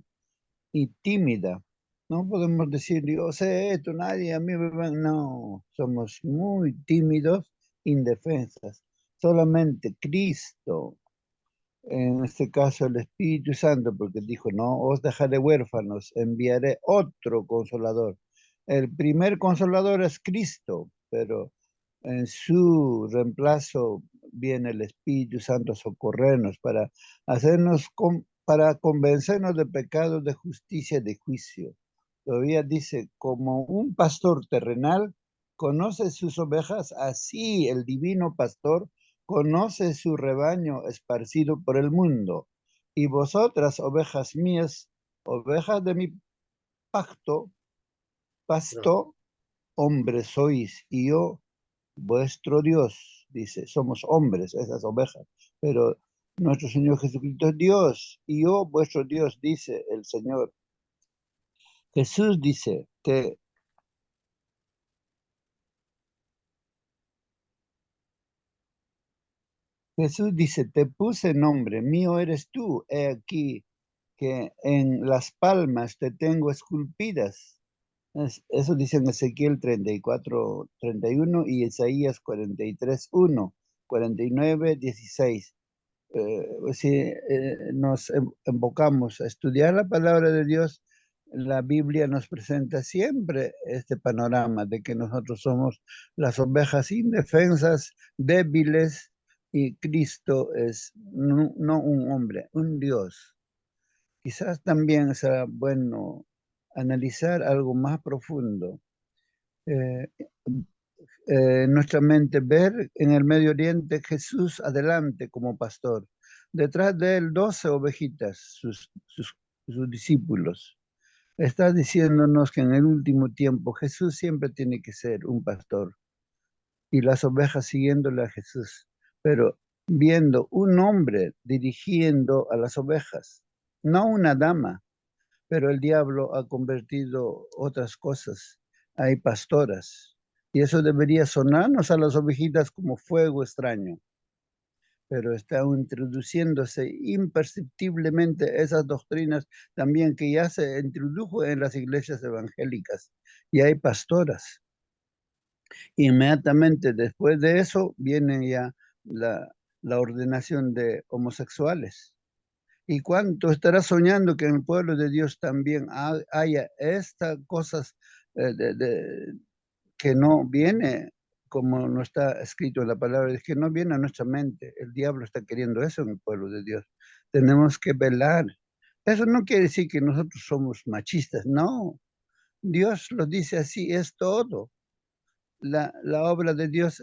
y tímida. No podemos decir, yo sé esto, nadie a mí me va. No, somos muy tímidos, indefensas. Solamente Cristo, en este caso el Espíritu Santo, porque dijo, no os dejaré huérfanos, enviaré otro consolador. El primer consolador es Cristo, pero en su reemplazo viene el Espíritu Santo a socorrernos para hacernos, para convencernos de pecado, de justicia, de juicio. Todavía dice, como un pastor terrenal conoce sus ovejas, así el divino pastor conoce su rebaño esparcido por el mundo. Y vosotras, ovejas mías, ovejas de mi pasto, pasto, hombres sois, y yo, vuestro Dios, dice, somos hombres, esas ovejas, pero nuestro Señor Jesucristo es Dios, y yo, vuestro Dios, dice el Señor. Jesús dice, Jesús dice, te puse nombre, mío eres tú, he aquí que en las palmas te tengo esculpidas. Eso dice en Ezequiel 34, 31 y Isaías 43, 1, 49, 16. Si nos enfocamos a estudiar la palabra de Dios, la Biblia nos presenta siempre este panorama de que nosotros somos las ovejas indefensas, débiles, y Cristo es no un hombre, un Dios. Quizás también será bueno analizar algo más profundo. Eh, nuestra mente ver en el Medio Oriente Jesús adelante como pastor. Detrás de él 12 ovejitas, sus discípulos. Está diciéndonos que en el último tiempo Jesús siempre tiene que ser un pastor y las ovejas siguiéndole a Jesús, pero viendo un hombre dirigiendo a las ovejas, no una dama, pero el diablo ha convertido otras cosas. Hay pastoras. Y eso debería sonarnos a las ovejitas como fuego extraño. Pero está introduciéndose imperceptiblemente esas doctrinas también que ya se introdujo en las iglesias evangélicas. Y hay pastoras. Inmediatamente después de eso viene ya la ordenación de homosexuales. ¿Y cuánto estará soñando que en el pueblo de Dios también haya estas cosas que no viene, como no está escrito en la palabra, es que no viene a nuestra mente? El diablo está queriendo eso en el pueblo de Dios. Tenemos que velar. Eso no quiere decir que nosotros somos machistas, no. Dios lo dice así, es todo. La obra de Dios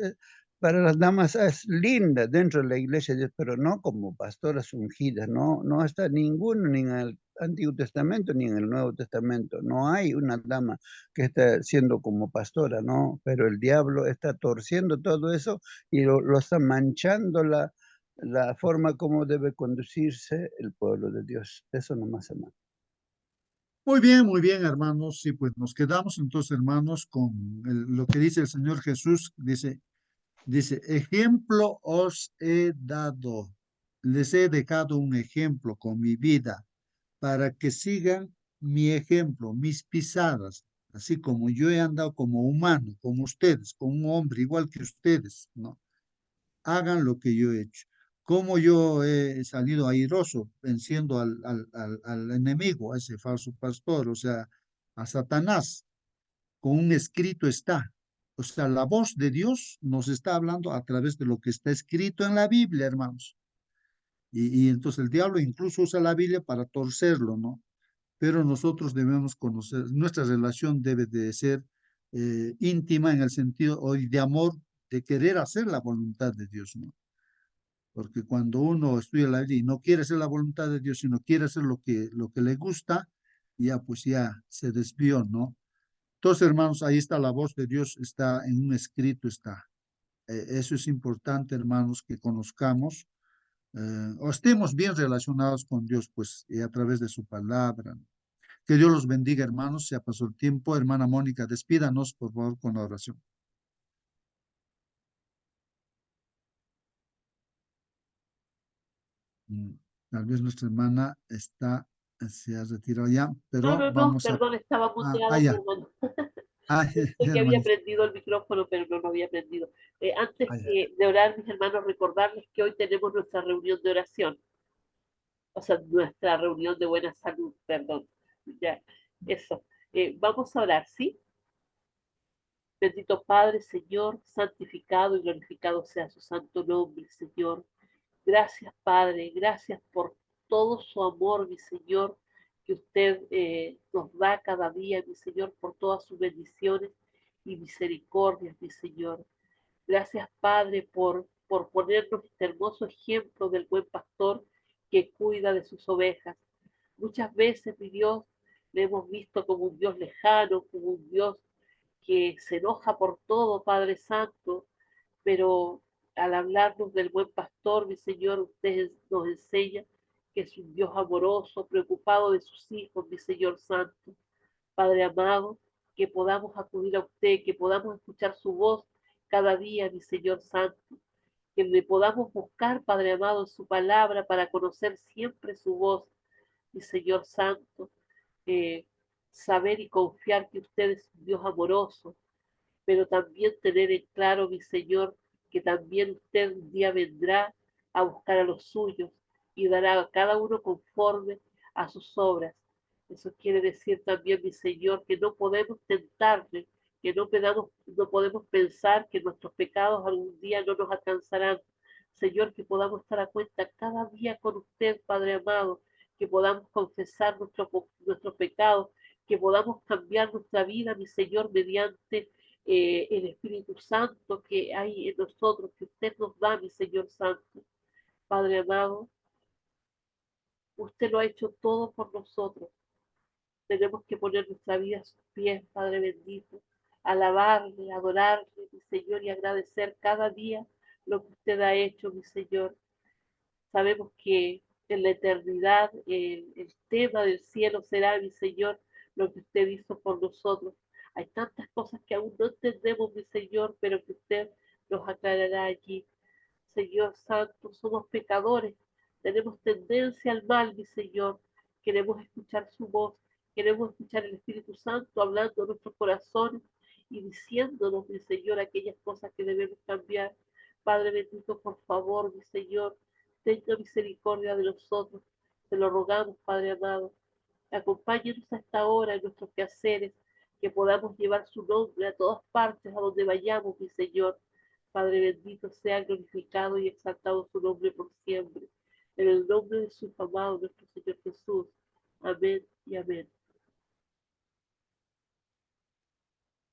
para las damas es linda dentro de la iglesia de Dios, pero no como pastoras ungidas. No está ninguno ni en el Antiguo Testamento ni en el Nuevo Testamento. No hay una dama que esté siendo como pastora, no, pero el diablo está torciendo todo eso y lo está manchando la forma como debe conducirse el pueblo de Dios. Eso nomás, hermano. Muy bien, hermanos. Sí, pues nos quedamos entonces, hermanos, con lo que dice el Señor Jesús. Dice, Dice, ejemplo os he dado. Les he dejado un ejemplo con mi vida para que sigan mi ejemplo, mis pisadas, así como yo he andado como humano, como ustedes, como un hombre igual que ustedes, ¿no? Hagan lo que yo he hecho. Como yo he salido airoso venciendo al enemigo, a ese falso pastor, o sea, a Satanás, con un escrito está. O sea, la voz de Dios nos está hablando a través de lo que está escrito en la Biblia, hermanos. Y entonces el diablo incluso usa la Biblia para torcerlo, ¿no? Pero nosotros debemos conocer, nuestra relación debe de ser íntima en el sentido hoy de amor, de querer hacer la voluntad de Dios, ¿no? Porque cuando uno estudia la Biblia y no quiere hacer la voluntad de Dios, sino quiere hacer lo que le gusta, ya pues ya se desvió, ¿no? Entonces, hermanos, ahí está la voz de Dios, está en un escrito, está. Eso es importante, hermanos, que conozcamos o estemos bien relacionados con Dios, pues, y a través de su palabra. Que Dios los bendiga, hermanos. Se ha pasado el tiempo. Hermana Mónica, despídanos, por favor, con la oración. Tal vez nuestra hermana se ha retirado ya, No, pero no, no, vamos a... perdón, estaba muteada, Ya. perdón. Ah, Pensé que había hermanita. prendido el micrófono, pero no lo había prendido. Antes Ya. de orar, mis hermanos, recordarles que hoy tenemos nuestra reunión de oración, o sea, nuestra reunión de buena salud, perdón. Ya, eso. Vamos a orar, ¿sí? Bendito Padre, Señor, santificado y glorificado sea su santo nombre, Señor. Gracias, Padre, gracias por todo su amor, mi Señor, que usted nos da cada día, mi Señor, por todas sus bendiciones y misericordias, mi Señor. Gracias, Padre, por ponernos este hermoso ejemplo del buen pastor que cuida de sus ovejas. Muchas veces, mi Dios, le hemos visto como un Dios lejano, como un Dios que se enoja por todo, Padre Santo, pero al hablarnos del buen pastor, mi Señor, usted nos enseña que es un Dios amoroso, preocupado de sus hijos, mi Señor Santo. Padre amado, que podamos acudir a usted, que podamos escuchar su voz cada día, mi Señor Santo, que le podamos buscar, Padre amado, en su palabra para conocer siempre su voz, mi Señor Santo, eh, saber y confiar que usted es un Dios amoroso, pero también tener en claro, mi Señor, que también usted un día vendrá a buscar a los suyos y dará a cada uno conforme a sus obras. Eso quiere decir también, mi Señor, que no podemos tentarle, que no podemos pensar que nuestros pecados algún día no nos alcanzarán. Señor, que podamos estar a cuenta cada día con usted, Padre amado, que podamos confesar nuestros pecados, que podamos cambiar nuestra vida, mi Señor, mediante el Espíritu Santo que hay en nosotros, que usted nos da, mi Señor Santo. Padre amado, usted lo ha hecho todo por nosotros. Tenemos que poner nuestra vida a sus pies, Padre bendito, alabarle, adorarle, mi Señor, y agradecer cada día lo que usted ha hecho, mi Señor. Sabemos que en la eternidad el tema del cielo será, mi Señor, lo que usted hizo por nosotros. Hay tantas cosas que aún no entendemos, mi Señor, pero que usted nos aclarará allí. Señor Santo, somos pecadores, tenemos tendencia al mal, mi Señor. Queremos escuchar su voz, queremos escuchar el Espíritu Santo hablando a nuestros corazones y diciéndonos, mi Señor, aquellas cosas que debemos cambiar. Padre bendito, por favor, mi Señor, tenga misericordia de nosotros. Te lo rogamos, Padre amado. Acompáñenos a esta hora en nuestros quehaceres, que podamos llevar su nombre a todas partes, a donde vayamos, mi Señor. Padre bendito, sea glorificado y exaltado su nombre por siempre. En el nombre de su amado, nuestro Señor Jesús. Amén y amén.